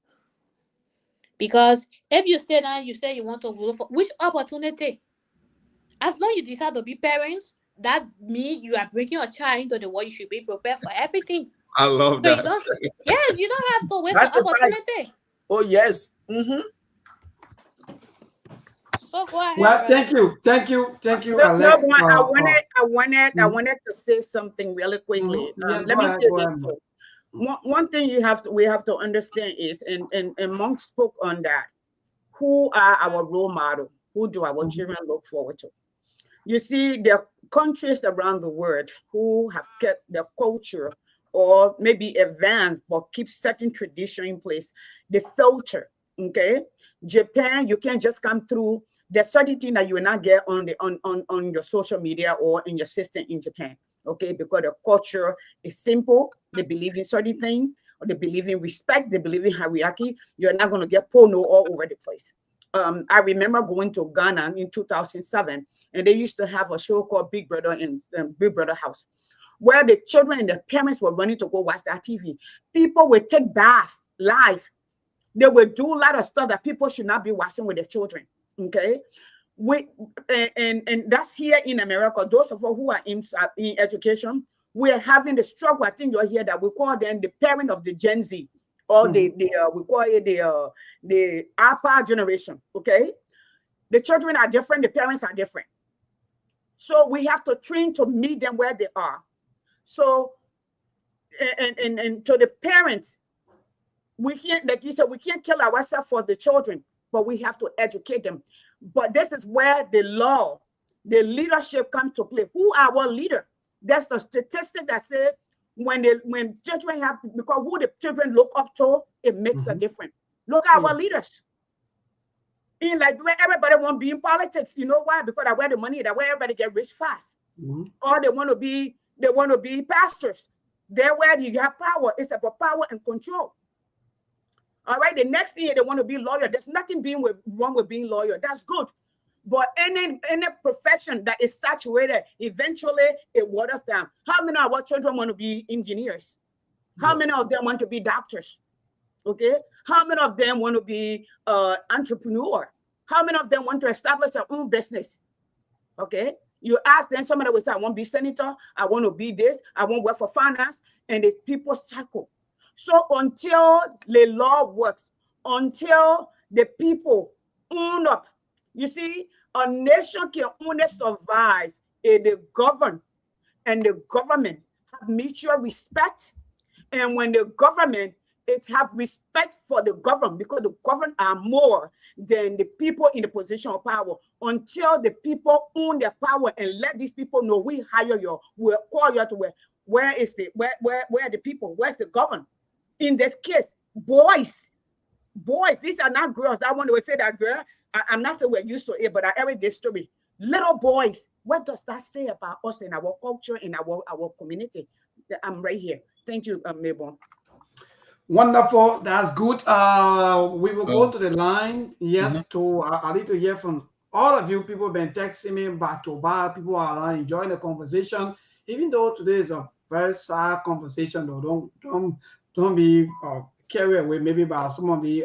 because if you say that you say you want to go for which opportunity, as long as you decide to be parents, that means you are bringing a child into the world. You should be prepared for everything. I love that. You don't have to wait for opportunity. Oh yes. So go ahead. Well, thank you. No, I wanted to say something really quickly. Let me say this too. One thing we have to understand is, and Monk spoke on that. Who are our role model? Who do our children look forward to? You see, there are countries around the world who have kept their culture or maybe advanced, but keep certain tradition in place. They filter. Okay, Japan, you can't just come through. There's certain thing that you will not get on your social media or in your system in Japan. Okay, because the culture is simple. They believe in certain things, or they believe in respect. They believe in hierarchy. You're not going to get porno all over the place. I remember going to Ghana in 2007, and they used to have a show called Big Brother in Big Brother House, where the children and the parents were running to go watch that TV. People would take bath live. They would do a lot of stuff that people should not be watching with their children. Okay, and that's here in America. Those of us who are in education, we are having the struggle. I think you'll hear that we call them the parent of the Gen Z. or we call it the alpha generation. Okay, the children are different, the parents are different, so we have to train to meet them where they are. So and to the parents, we can't, like you said, we can't kill ourselves for the children, but we have to educate them. But this is where the law, the leadership comes to play. Who are our leader? That's the statistic that says when children have, because who the children look up to, it makes a difference. Look at our leaders. In like where everybody want to be in politics, you know why? Because that's where the money is, that's where everybody get rich fast. Or they want to be pastors. They're where you have power. It's about power and control. All right. The next thing they want to be lawyer. There's nothing wrong with being lawyer. That's good. But any profession that is saturated, eventually it waters down. How many of our children want to be engineers? How many of them want to be doctors? Okay. How many of them want to be entrepreneur? How many of them want to establish their own business? Okay. You ask them, somebody will say, I want to be senator. I want to be this. I want to work for finance. And the people cycle. So until the law works, until the people own up, you see, a nation can only survive if they govern and the government have mutual respect. And when the government have respect for the government, because the government are more than the people in the position of power. Until the people own their power and let these people know, we hire you, we call you to where are the people? Where's the government? In this case, boys, these are not girls. That one would say that girl. I'm not saying we're used to it, but I heard this story. Little boys, what does that say about us in our culture, in our community? I'm right here. Thank you, Mabel. Wonderful. That's good. We will go to the line. Yes, I need to hear from all of you. People have been texting me back to back. People are enjoying the conversation. Even though today is a very sad conversation, though, don't be carried away maybe by some of the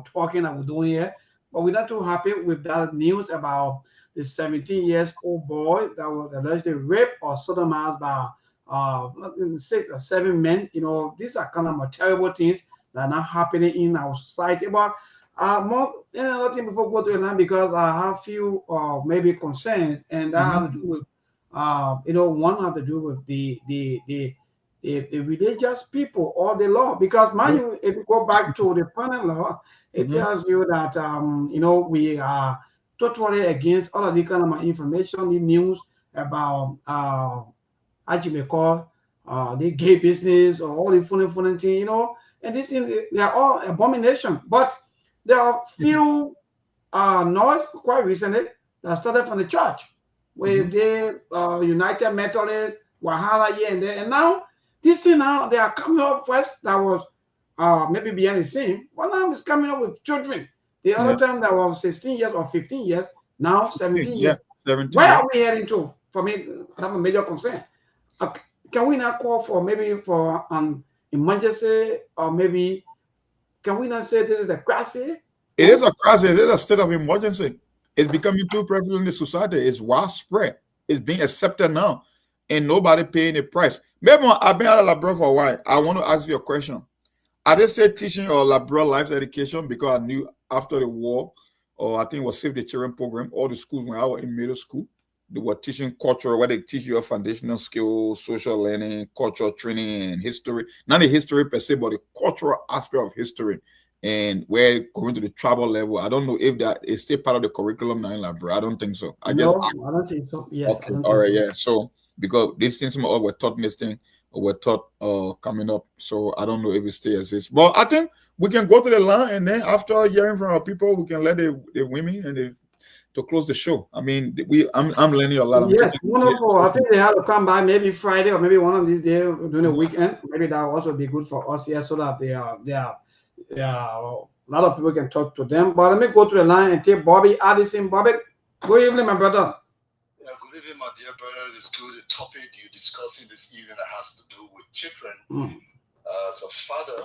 talking that we're doing here. But we're not too happy with that news about the 17-year-old boy that was allegedly raped or sodomized by 6 or 7 men. You know, these are kind of terrible things that are not happening in our society. But more another thing before we go to the line, because I have few maybe concerns, and that have to do with one have to do with the religious people or the law. Because mind you, if you go back to the panel law, it tells you that we are totally against all of the kind of information, the news about as you may call the gay business or all the funny thing, and these things, they are all abomination. But there are few noise quite recently that started from the church, where they United Methodist, Wahala here and there, and now this thing now they are coming up first. That was maybe behind the scene, but now it's coming up with children. The other time that was 16 years or 15 years, now 17 years. 17, where are we heading to? For me, that's a major concern. Can we not call for maybe for an emergency, or maybe can we not say this is a crisis? It is a crisis. It is a state of emergency. It's becoming too prevalent in the society. It's widespread. It's being accepted now, and nobody paying the price. Maybe I've been out of Labrador for a while. I want to ask you a question. Are they still teaching or Labrador life education? Because I knew after the war, or I think it was Save the Children program, all the schools when I was in middle school, they were teaching culture, where they teach you foundational skills, social learning, cultural training, and history. Not the history per se, but the cultural aspect of history. And we're going to the tribal level. I don't know if that is still part of the curriculum now in Labrador. I don't think so. I don't think so. Yes. Okay. All right. Yeah. So because these things were taught in this thing, were taught coming up. So I don't know if it still exists. But I think we can go to the line, and then after hearing from our people, we can let the women and to close the show. I mean, I'm learning a lot. Yes, wonderful. I think they have to come by maybe Friday or maybe one of these days during the weekend. Maybe that will also be good for us here, so that a lot of people can talk to them. But let me go to the line and take Bobby Addison. Bobby, good evening, my brother. Yeah, good evening, my dear brother. It's good. The topic you're discussing this evening that has to do with children. As a father,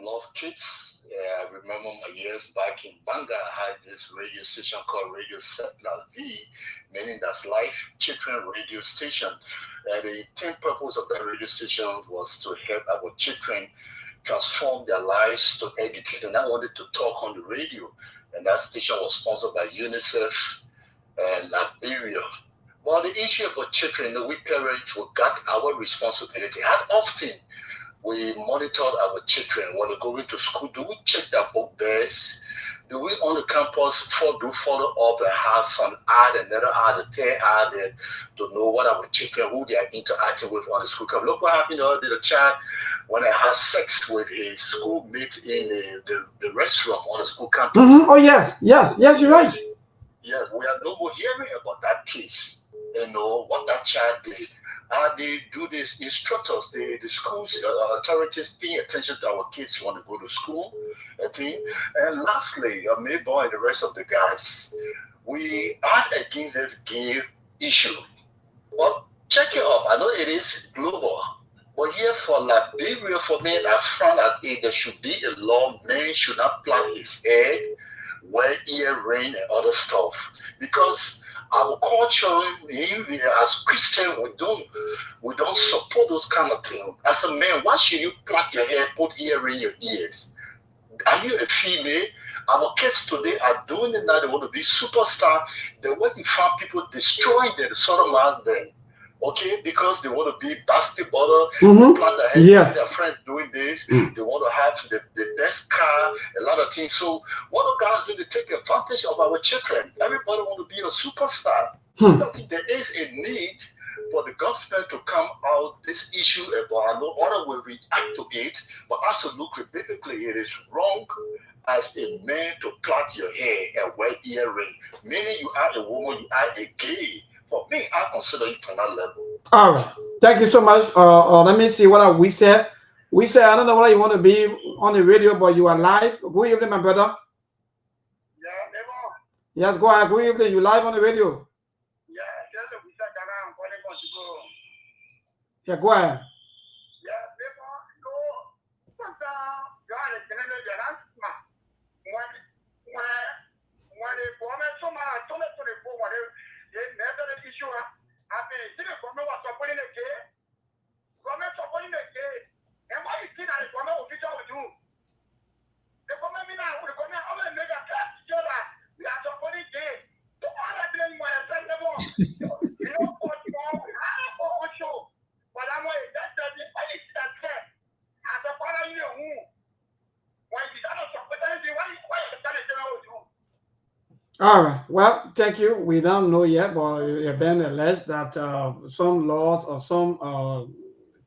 love kids. I remember my years back in Banga, I had this radio station called Radio Sktv-Lib, meaning that's Life Children Radio Station. The intent purpose of that radio station was to help our children transform their lives to educate. And I wanted to talk on the radio. And that station was sponsored by UNICEF and Liberia. Well, the issue about children, we parents, we got our responsibility. How often we monitor our children when they go into school? Do we check their book bags? Do we on the campus follow up and have some another ad, to know what our children, who they are interacting with on the school campus? Look what happened the other day, the child, when I had sex with his schoolmate in the restroom on the school campus. Oh, yes, you're right. Yeah, we are no more hearing about that case. You know, what that child did. They do this, instructors, the schools, authorities paying attention to our kids when they go to school. I think. And lastly, Mayboy and the rest of the guys, we are against this gay issue. Well, check it out. I know it is global. But here for Liberia, for me, I found that there should be a law. Man should not plait his head, wear earring and other stuff. Because our culture, as Christians, we don't support those kind of things. As a man, why should you plait your hair, put earring in your ears? Are you a female? Our kids today are doing it now. They want to be superstar. They want to find people destroying them, sodomize them. Okay, because they want to be basketballer, Yes. Their friends doing this, they want to have the best car, a lot of things. So what are guys doing to take advantage of our children? Everybody want to be a superstar. I think there is a need for the government to come out this issue about, I know others will react to it, but absolutely, biblically, it is wrong as a man to plait your hair and wear earring. Meaning you are a woman, you are a gay. For me, I consider it on that level. All right. Thank you so much. Let me see what we said. We said, I don't know whether you want to be on the radio, but you are live. Good evening, my brother. Yeah, never. Yes, go ahead. Good evening. You live on the radio. Yeah, just we said that I'm calling for to go. Yeah, go ahead. Yeah, never. Go. Sometimes you are the general announcement. When the woman, someone told me to the phone, whatever. Never the issue. I mean, see the government was supporting the gay. Government supporting the gay. And what you think that the government official will do? The government mean that the government only make a test show that we are supporting gay. So all that thing when I said them all. You know what more we have for show. But I'm like that's the only thing that said. As a father you know who. When you don't support anything, why you tell the general do? All right. Well, thank you. We don't know yet, but it's been alleged that some laws or some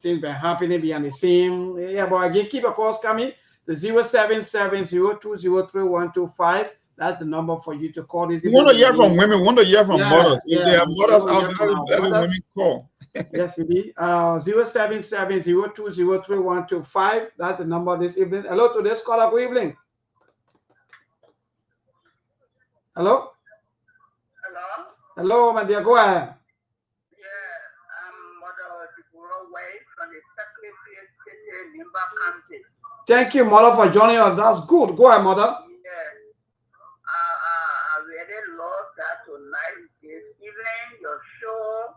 things been happening behind the scene. Yeah, but again, keep a calls coming. The 0770203125. That's the number for you to call. This. We want to hear from women. We want to hear from mothers. If there are mothers out there, let women call. Yes, indeed. 0770203125. That's the number this evening. Hello to this caller. Good evening. Hello? Hello? Hello, my dear. Go ahead. Yeah, I'm Mother Diburo Way from the Sktv-Lib County. Thank you, Mother, for joining us. That's good. Go ahead, Mother. Yeah. I really love that tonight, this evening, your show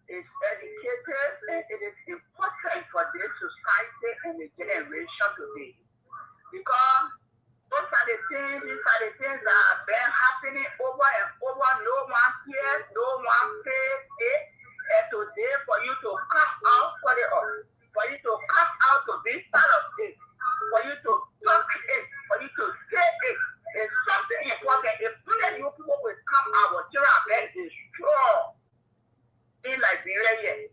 is educated and it is important for this society and the generation today. Because these are the things that have been happening over and over. No one cares, no one pays it. And today, for you to come out for you to come out to be part of it, for you to talk it, for you to say it, is something important. If only you people will come out, our children are very strong in Liberia.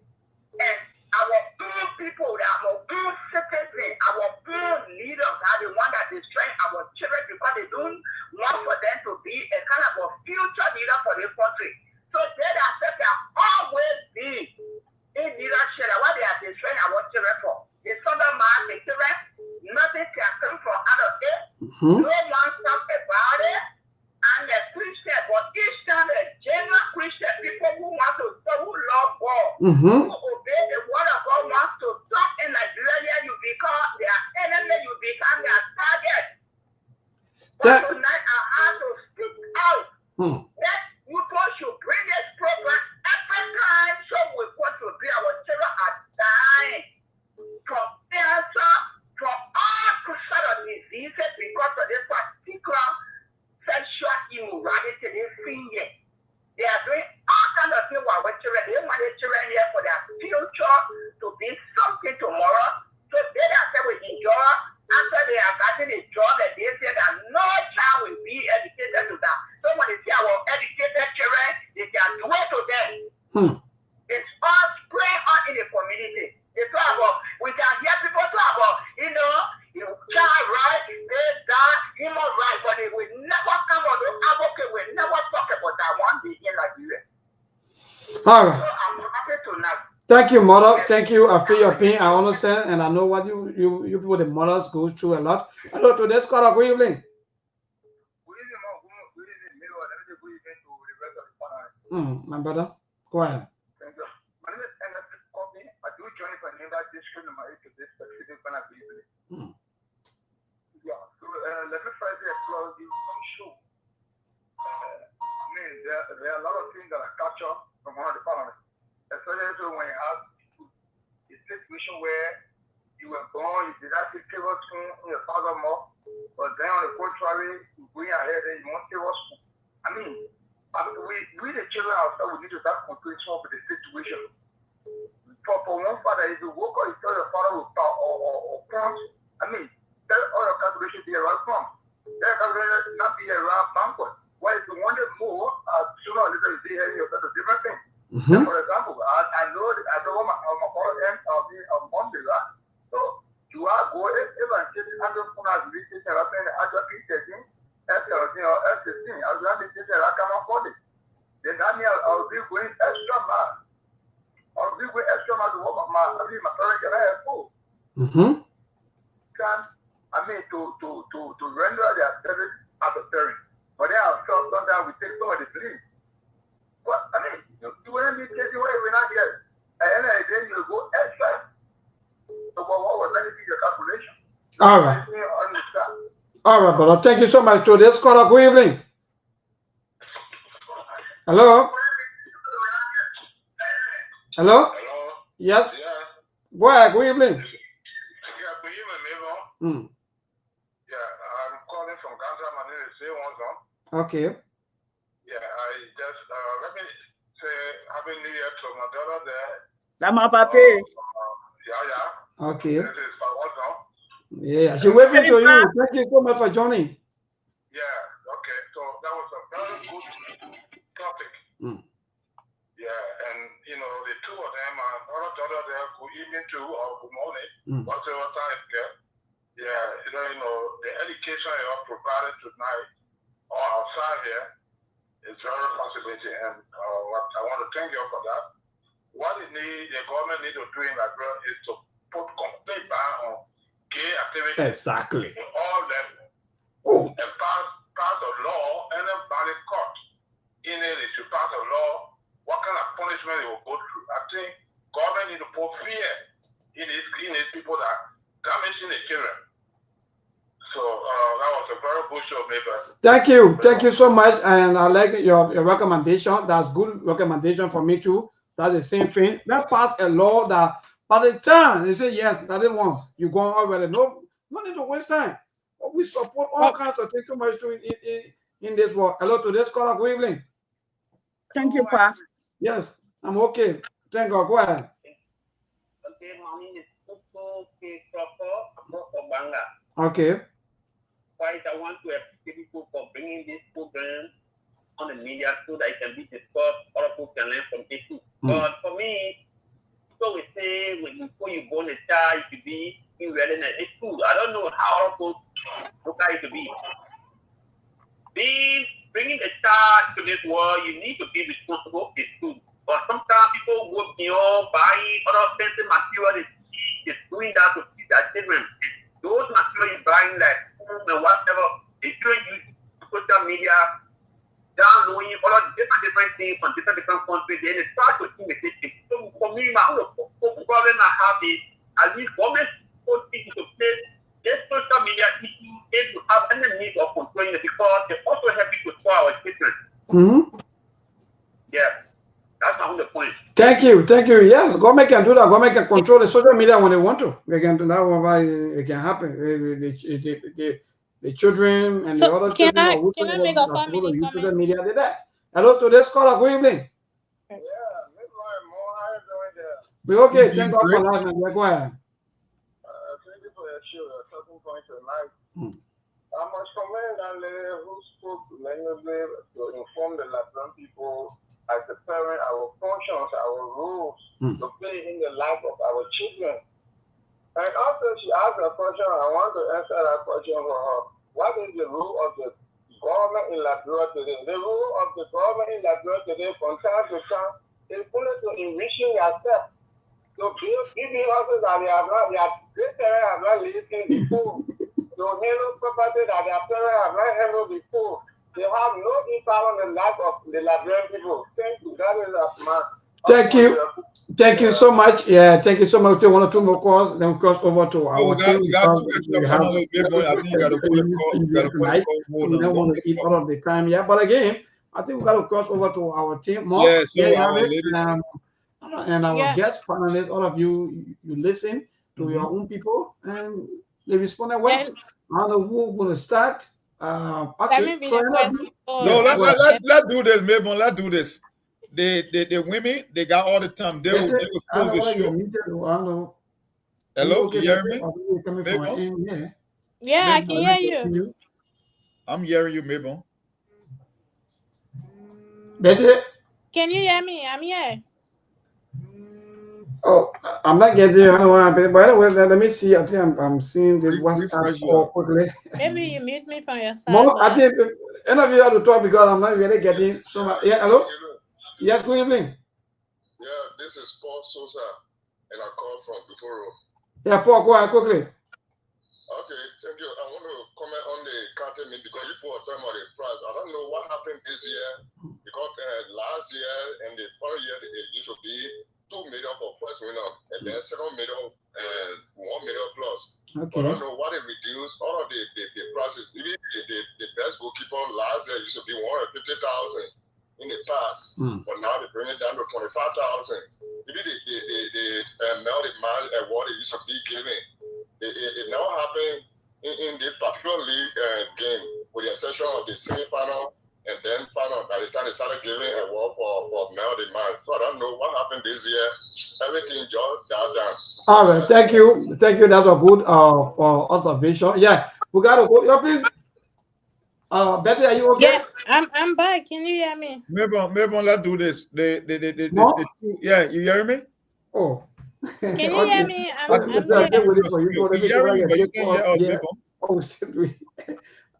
And our good people, our good citizens, our good leaders are the one that destroy our children because they don't want for them to be a kind of a future leader for this country. So they are always be in leadership. What they are destroying our children for? The southern man, the children, nothing can come from out of it. No one talk about it. And the Christian, but each time the general Christian people who want to serve, who love God, who obey the word of God, wants to talk in Nigeria, you become their enemy, you become their target. But tonight I have to speak out that people should bring this program every time so we want to be our children are dying from cancer, from children here for their future to be something tomorrow. So they themselves will enjoy after they have gotten a job that they say that no child will be educated to that. So when they see our educated children, they can do it to them. It's all spread out in the community. They talk about, we can hear people talk about, you know, child right, this, that, human right, but they will never come on, the advocate will never talk about that one day in Nigeria. All right. So I'm happy to know. Thank you, mother. Thank you. I feel your pain. I understand, and I know what you people, the mothers, go through a lot. Hello, today's caller. Good evening. My brother, go ahead. Thank you. My name is Ernest Kobe. I do join from Neighbor District in my to this specific kind of business. Yeah, so let me first explore this show. I mean, there are a lot of things that I capture from one of the parliament. Especially when you have a situation where you were born, you did not take care of school in your father more, but then on the contrary, you going ahead and you want to care of school. I mean, we the children ourselves, we need to start controlling with the situation. For one father, if you work or you tell your father will start or prompt, I mean, tell all your calculation be around prompt. Tell your calculation not be around banquet. Well, if you want it more, sooner or later you see here, you're a different thing. For example, I know what my father ends on Monday, right? So, you are going, if I'm taking 100 pounds, we take a lot of things, S13 or S15, I was going to take a lot of money. Then that means I'll be going extra mile. I'll be going extra mile to work my parents can have food. I mean, to render their service as a parent. But then I'll sometimes we take some of the blame. But I mean, you wouldn't be taking away when I get. And then you go extra. So what was anything your calculation? All right. All right, brother. Thank you so much. To this caller, good evening. Hello? Hello? Hello? Yes? Yeah. Go ahead. Good evening. Yeah, good evening, neighbor. Yeah, I'm calling from Ghana. My name is Zaywanzon. Okay. Yeah, I just, let me say Happy New Year to my daughter there. That's my papi. Yeah. Okay. This is Zaywanzon. Yeah, she's waving to you. Thank you so much for joining. Yeah, okay. So that was a very good topic. Yeah, and you know, the two of them, our daughter there, good evening to or good morning, whatever time it gets. Yeah, you know, the education you are provided tonight or outside here is very fascinating, and I want to thank you for that. What the government needs to do in Liberia is to put complete ban on gay activity. Exactly. In all levels. And pass a law and a valid court. In it to pass a law, what kind of punishment it will go through. I think government need to put fear in these people that damaging the children. So that was a very good show, maybe. Thank you so much, and I like your recommendation. That's good recommendation for me too. That's the same thing. Let's pass a law that by the time they say yes, that they want you go already. No need to waste time. We support all kinds of things so much to in this world. Hello to this caller. Good evening. Thank you, Pops. Yes, I'm okay. Thank God. Go ahead. Okay, my name is Banga. Okay. Why I want to appreciate people for bringing this program on the media so that it can be discussed, other people can learn from it too. But for me, people will say before you born a child, you should be in readiness. It's true. I don't know how other people look at it to be. Bringing a child to this world, you need to be responsible. It's true. But sometimes people go beyond buying other expensive material. Is doing that to teach their children. Those material you're buying, like food and whatever, they should use social media, downloading all of different things from different countries. Then they start to think the thing. So for me, my own problem I have is at least government put into place this social media issue if you have any need of controlling it because they also help you to spoil our children. Yeah. That's my only point. Thank you. Yes, government can do that. Government can control the social media when they want to. They can do that. It can happen. The children and the other children are can I make a family comment? Social media did that. Hello to this caller. Good evening. Yeah, maybe more higher We're okay. Thank God for life, man. Yeah, go ahead. Thank you for your show. Your talking point tonight. I must commend that lady who spoke to language to inform the Liberian people as the parent, our functions, our roles to play in the life of our children. And after she asked a question, I want to answer that question for her. What is the role of the government in Liberia today? The role of the government in Liberia today from time to time is only to enriching yourself. So giving houses that they have not, their great parents have not lived in before. To handle property that their parents have not handled before. They have no impact on the life of the Liberian people. Thank you. That is my. Thank you. Thank you so much. Yeah, thank you so much. One or two more calls, then we cross over to our team. We got two extra panels. I think you got to put a call. We don't want to eat all of the time. Yeah, but again, I think we got to cross over to our team. Mark, yeah, so our ladies. And our guest panelists, all of you listen to your own people, and they responded well. I don't know who's going to start. Okay. No, let's do this, maybe. Let's do this. The women, they got all the time. They will close the show. Hello, you hear me? Yeah, I can hear you. I'm hearing you, Mabel. Better? Can you hear me? I'm here. Oh, I'm not getting you. I don't want to. By the way, let me see. I think I'm seeing this WhatsApp call quickly. Maybe you mute me from your side. No, I think any of you have to talk because I'm not really getting so much. Yeah, hello? Yes, good evening. Yeah, this is Paul Sosa, and I call from Biporo. Yeah, Paul, go ahead quickly. Okay, thank you. I want to comment on the cartel because you put a term on the price. I don't know what happened this year because last year and the following year it used to be 2 million for first winner and then second million and 1 million plus. Okay. But I don't know what it reduced. All of the prices. Even the best goalkeeper last year used to be 150,000 in the past, but now they bring it down to 25,000. Even the Melody Man award it used to be given. It now happened in this particular league game, with the exception of the semi-final and then final. By the time they started giving an award for Melody Man, so I don't know what happened this year. Everything just died down. All right, thank you. That's a good observation. Yeah, we gotta go. Betty, are you okay? Yeah, I'm back. Can you hear me? Maybe let's do this. Yeah, you hear me? Oh. Can you hear me? I'm hearing you, but you can't hear us. Oh, shit.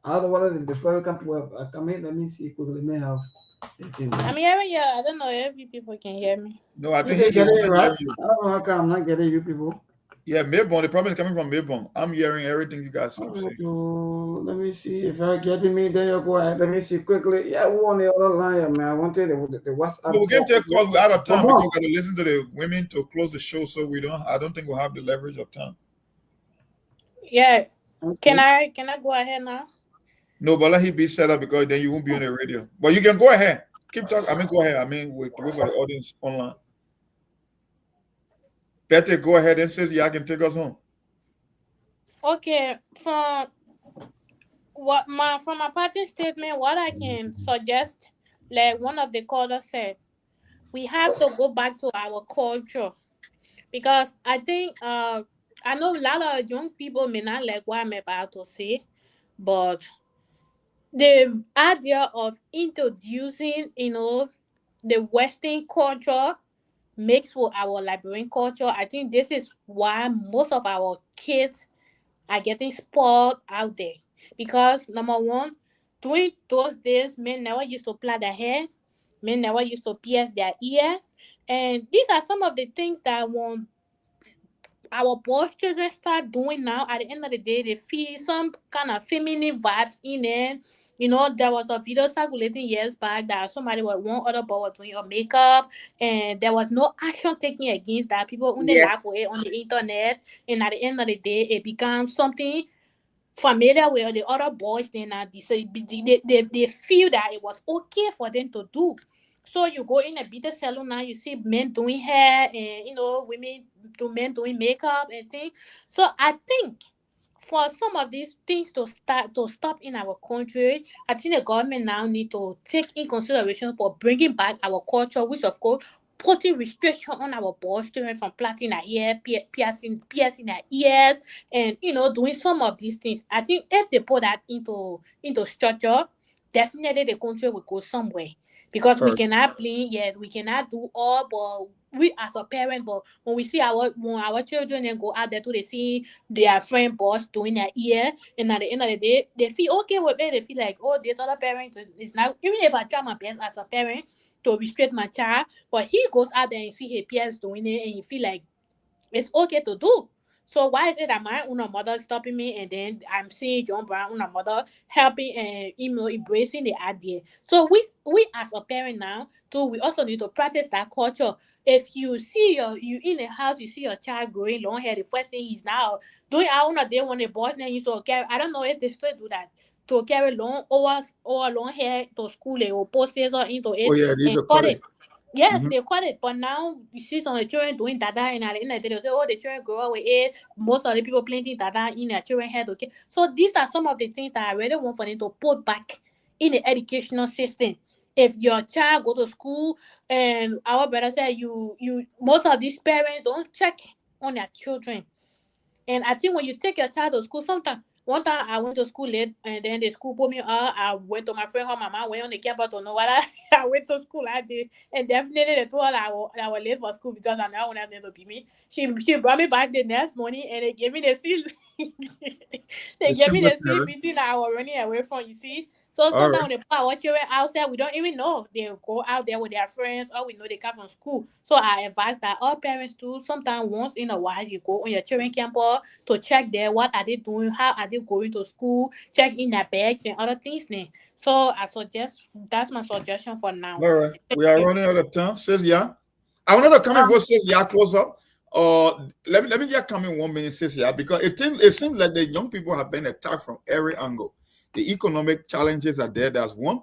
I don't know whether before you come to come in, let me see quickly. May have. I'm hearing you. I don't know if you people can hear me. No, I think he's getting it right. I don't know how come I'm not getting you people. Yeah, Mayborn. The problem is coming from Mayborn. I'm hearing everything you guys keep saying. Let me see if you're getting me. There you go. Let me see quickly. Yeah, who on the other line, man? I wanted the WhatsApp. No, we can take calls. We're out of time because we got to listen to the women to close the show. So I don't think we'll have the leverage of time. Yeah. Okay. Can I go ahead now? No, but let him be set up because then you won't be on the radio. But you can go ahead. Keep talking. Go ahead. Wait for the audience online. Betty, go ahead and say y'all can take us home. Okay, from my party statement, what I can suggest, like one of the callers said, we have to go back to our culture, because I think I know a lot of young people may not like what I'm about to say, but the idea of introducing the Western culture mixed with our Liberian culture, I think this is why most of our kids are getting spoiled out there. Because number one, during those days, men never used to plait their hair, men never used to pierce their ear, and these are some of the things that when our boys children start doing now, at the end of the day, they feel some kind of feminine vibes in it. There was a video circulating years back that somebody was one other boy was doing your makeup, and there was no action taken against that. People only laugh with it on the internet, and at the end of the day, it becomes something familiar with the other boys. Then they feel that it was okay for them to do. So you go in a beauty salon now, you see men doing hair and men doing makeup and things. So I think for some of these things to stop in our country, I think the government now need to take in consideration for bringing back our culture, which of course putting restriction on our boys children from plaiting their hair, piercing their ears, and doing some of these things. I think if they put that into structure, definitely the country will go somewhere. Because we cannot blame, yes, we cannot do all, but we as a parent, but when we see our children then go out there to they see their friend boss doing their ear, and at the end of the day, they feel okay with it. They feel like, oh, this other parent is now, even if I try my best as a parent to restrict my child, but he goes out there and see his peers doing it, and he feel like it's okay to do. So why is it that my own mother stopping me, and then I'm seeing John Brown own mother helping and embracing the idea? So we as a parent now too, we also need to practice that culture. If you see you in the house, you see your child growing long hair, the first thing he's now doing, I don't know, they want a boss name, you so carry. I don't know if they still do that, to carry long or long hair to school, they will post it or into it and cut it. Yes, they caught it, but now you see some of the children doing dada, and at the end of the day, they'll say, oh, the children grow up with it. Most of the people planting dada in their children's head, okay? So these are some of the things that I really want for them to put back in the educational system. If your child go to school, and our brother said, you most of these parents don't check on their children. And I think when you take your child to school, sometimes one time I went to school late, and then the school put me up. I went to my friend home. My mom went on the campus to know what I went to school. I did, and definitely they told her I was late for school because I now wanted them to be me. She brought me back the next morning, and they gave me the seal. They gave me the seal meeting that I was running away from. You see. So sometimes when they put our children outside, we don't even know. They go out there with their friends, or we know they come from school. So I advise that all parents do, sometimes once in a while, you go on your children campus to check there, what are they doing, how are they going to school, check in their bags and other things. So I suggest, that's my suggestion for now. All right. We are running out of time. Says yeah. I wanted to come in what says yeah, close up. Let me just come in 1 minute, says yeah, because it seems like the young people have been attacked from every angle. The economic challenges are there. That's one.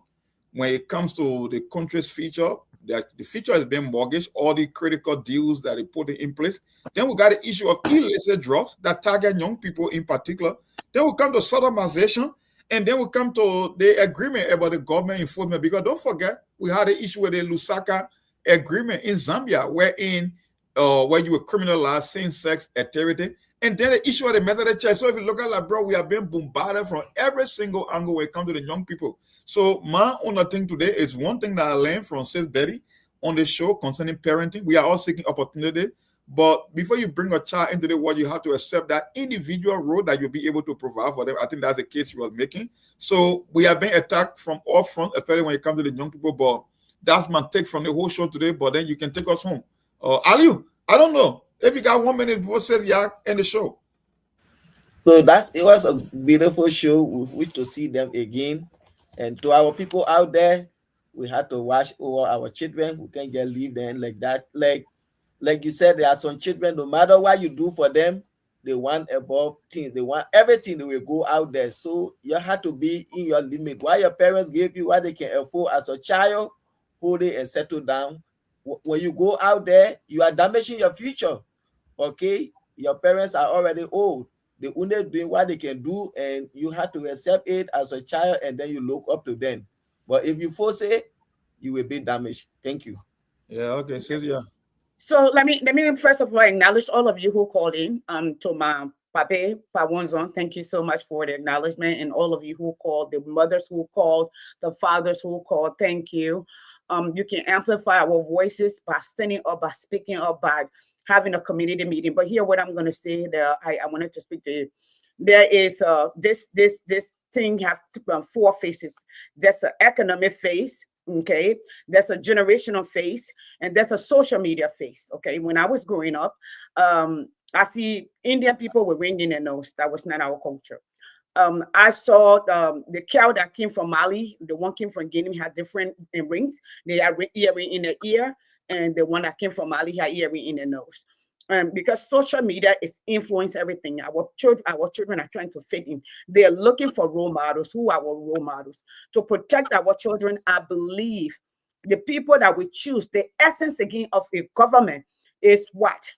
When it comes to the country's future, the future is being mortgaged, all the critical deals that they put in place. Then we got the issue of illicit drugs that target young people in particular. Then we come to sodomization, and then we come to the agreement about the government enforcement. Because don't forget, we had the issue with the Lusaka agreement in Zambia, where you were criminalized same-sex activity. And then the issue of the Methodist Church. So if you look at that, bro, we have been bombarded from every single angle when it comes to the young people. So my only thing today is one thing that I learned from Sis Betty on the show concerning parenting. We are all seeking opportunity. But before you bring a child into the world, you have to accept that individual role that you'll be able to provide for them. I think that's the case you was making. So we have been attacked from all fronts, especially when it comes to the young people. But that's my take from the whole show today. But then you can take us home. Aliu, I don't know. If you got 1 minute before says yeah, end the show. So it was a beautiful show. We wish to see them again. And to our people out there, we had to watch over our children. We can't just leave them like that. Like you said, there are some children, no matter what you do for them, they want above things. They want everything. They will go out there. So you have to be in your limit. What your parents gave you, what they can afford as a child, hold it and settle down. When you go out there, you are damaging your future. Okay, your parents are already old. They only doing what they can do, and you have to accept it as a child, and then you look up to them. But if you force it, you will be damaged. Thank you. Yeah. Okay. Says yeah. So let me first of all acknowledge all of you who called in. To my Pape Pawonzon, thank you so much for the acknowledgement, and all of you who called, the mothers who called, the fathers who called. Thank you. You can amplify our voices by standing up, by speaking up, by having a community meeting. But here, what I'm going to say, that I wanted to speak to you. There is this thing have four faces. There's an economic face. Okay, there's a generational face, and there's a social media face. Okay, when I was growing up, I see Indian people with ring in their nose. That was not our culture. I saw the cow that came from Mali, the one came from Guinea had different rings. They had earring in the ear, and the one that came from Mali had earring in the nose. Because social media is influencing everything. Our children are trying to fit in. They are looking for role models. Who are our role models? To protect our children, I believe the people that we choose, the essence again of a government is what?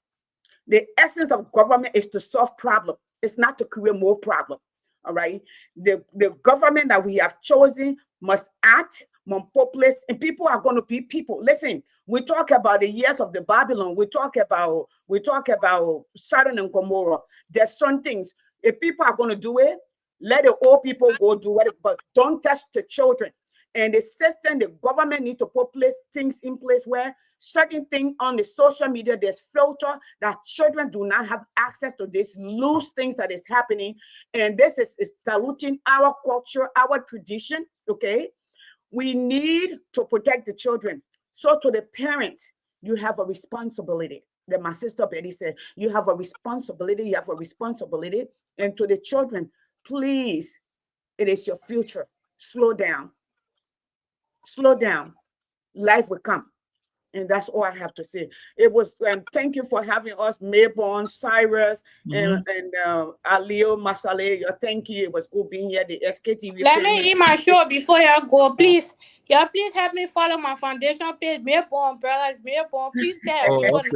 The essence of government is to solve problems. It's not to create more problems. All right. The government that we have chosen must act, populace, and people are going to be people. Listen, we talk about the years of the Babylon. We talk about Sodom and Gomorrah. There's some things. If people are going to do it, let the old people go do it, but don't touch the children. And the system, the government need to put things in place where certain things on the social media, there's filter that children do not have access to this loose things that is happening. And this is diluting our culture, our tradition, okay? We need to protect the children. So to the parents, you have a responsibility. That my sister Betty said, you have a responsibility, And to the children, please, it is your future. Slow down. Life will come. And that's all I have to say. It was, thank you for having us, Mayborn, Cyrus, and Alio Masale. Thank you. It was good being here. The Sktv. Let me eat my show before y'all go, please. Y'all please help me follow my foundation page, Mayborn, brother, Mayborn. Please tell everyone.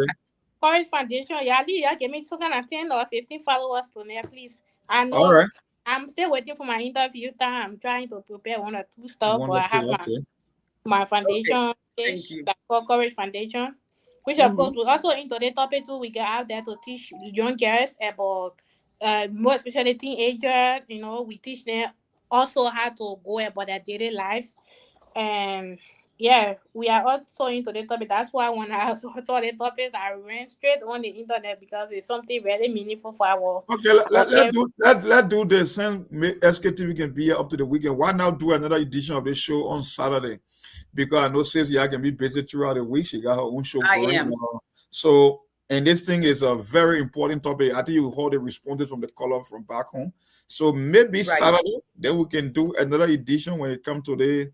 Current foundation, y'all give me 210 or 15 followers to there, please. I know. All right. I'm still waiting for my interview time. I'm trying to prepare 1 or 2 stuff, but I have my foundation page, like corporate foundation, which of course we also into the topic too. We get out there to teach young girls about more especially teenagers. We teach them also how to go about their daily life. And yeah, we are also into the topic. That's why when I saw the topics, I ran straight on the internet because it's something very meaningful for our. Okay, let's do this. Since Sktv can be here up to the weekend, why not do another edition of this show on Saturday? Because I know Sis can be busy throughout the week. She got her own show going. So, and this thing is a very important topic. I think you heard the responses from the caller from back home. So maybe Saturday, then we can do another edition when it comes to the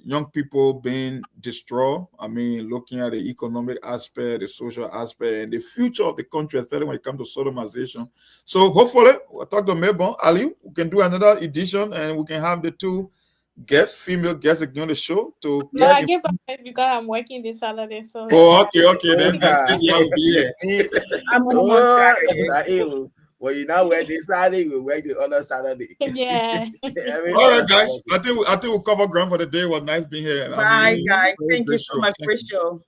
young people being destroyed. I mean, looking at the economic aspect, the social aspect, and the future of the country, especially when it comes to sodomization. So hopefully, we'll talk to Mayborn, Ali. We can do another edition, and we can have the 2 guests, female guests again on the show. No, I give up because I'm working this Saturday. So. Oh, okay. Then will be here. I'm on Well, you now work this Saturday, we work the other Saturday. Yeah. All right, guys. I think we'll cover ground for the day. It was nice being here. Bye, guys. Thank you so much for the show.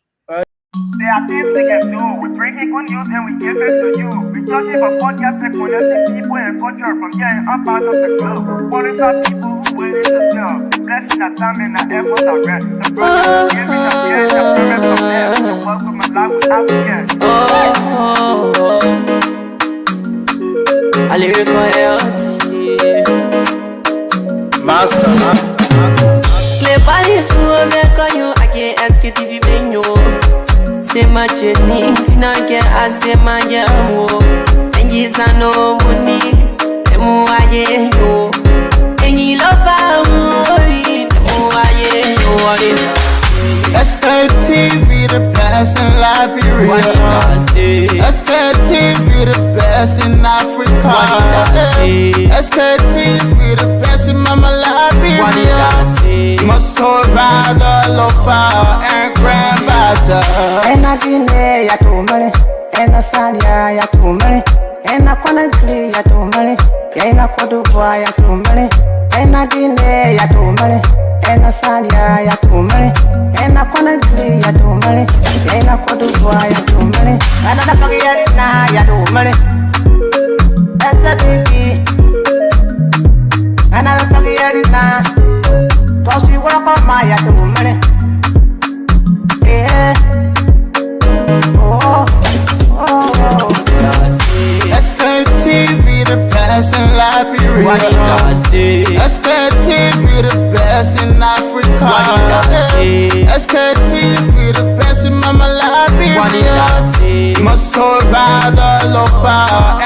There are things we can do. We bring in good news and we give it to you. We talking about podcast and connecting people and culture from here and up out of the club. Qualify people who willing to sell. The blessing that time and the efforts are rest. The brothers giving us here and the parents from there. The work with my life without fear. I lyrical Master. Play body so make you I can't Sktv benyo. Say my journey, Tina get I say my jamo. And you no money, emu aye yo. And you love emu aye yo. Sktv, the best in Liberia. Sktv, the best in Africa. Sktv, the best in Mama Liberia. Must hold by the lofa and grandbaza. And I dine ya to money, and I salia ya to money, and I wanna play ya to money, and I could do ya to money, and I dine ya to money. And I salia ya to money, and I wanna play ya to money, and I could do ya to money. Another forget na ya to money. Sktv, another forget na. Cause you work on my ya to money. Yeah. Sktv, the best in Liberia. Sktv, the best in Africa. Sktv, the best in Mama Liberia. Must hold by the lofa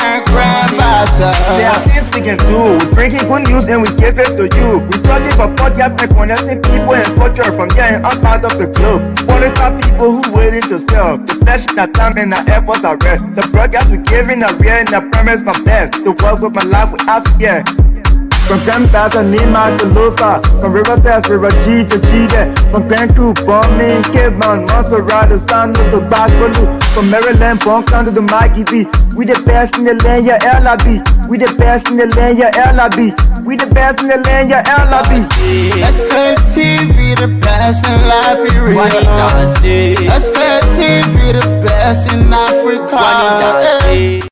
and grandbaza. There are things we can do. We bring in good news and we give it to you. We talking about podcast and connecting people and culture from here and up out of the club. Qualify people who willing to sell. The blessing that time and the efforts are rest. The broadcast we giving a real and the premise my best. To work with my life without fear. From Grandpa's and Nima to Lofa, from Riverside to Raji to Chide, from Penku, Bombing, Cape Mount, Montserrat, San to Backwalu, from Maryland, Bonkan to the Maggie B. We the best in the land, yeah, LIB. We the best in the land, yeah, LIB. We the best in the land, yeah, LIB. Sktv, the best in Liberia. Sktv, the best in Africa.